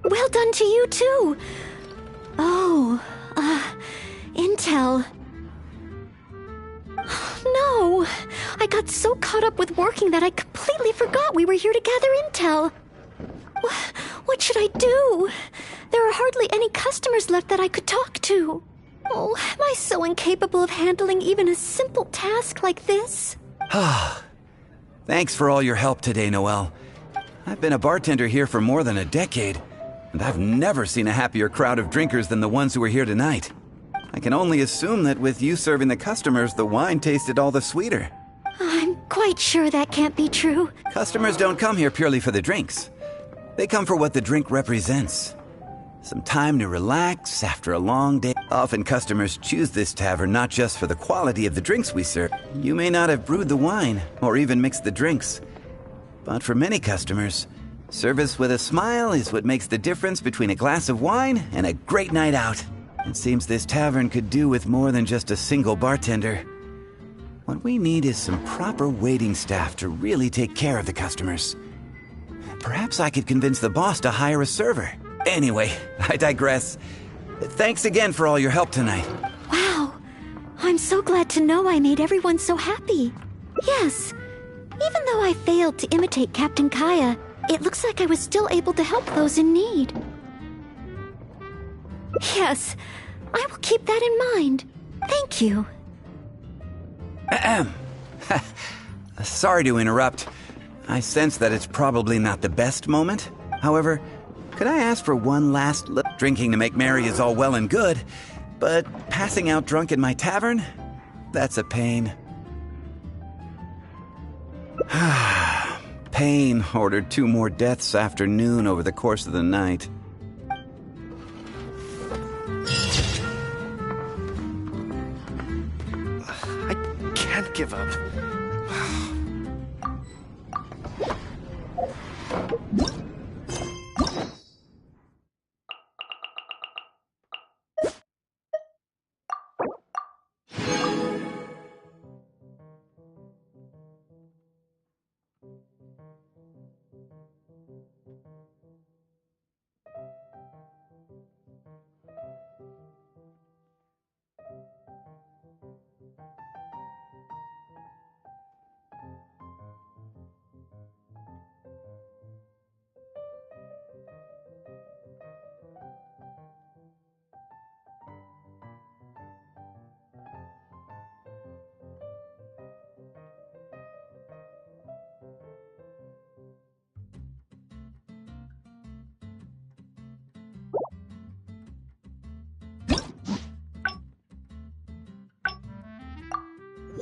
Well done to you, too. Oh, intel. No, I got so caught up with working that I completely forgot we were here to gather intel. What should I do? There are hardly any customers left that I could talk to. Oh, am I so incapable of handling even a simple task like this? Thanks for all your help today, Noelle. I've been a bartender here for more than a decade, and I've never seen a happier crowd of drinkers than the ones who are here tonight. I can only assume that with you serving the customers, the wine tasted all the sweeter. I'm quite sure that can't be true. Customers don't come here purely for the drinks. They come for what the drink represents. Some time to relax after a long day. Often customers choose this tavern not just for the quality of the drinks we serve. You may not have brewed the wine or even mixed the drinks. But for many customers, service with a smile is what makes the difference between a glass of wine and a great night out. It seems this tavern could do with more than just a single bartender. What we need is some proper waiting staff to really take care of the customers. Perhaps I could convince the boss to hire a server. Anyway, I digress. Thanks again for all your help tonight. Wow, I'm so glad to know I made everyone so happy. Yes, even though I failed to imitate Captain Kaya, it looks like I was still able to help those in need. Yes, I will keep that in mind. Thank you. Sorry to interrupt. I sense that it's probably not the best moment. However, could I ask for one last look? Drinking to make merry is all well and good, but passing out drunk in my tavern? That's a pain. Payne ordered 2 more deaths after noon over the course of the night. I can't give up.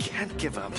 Can't give up.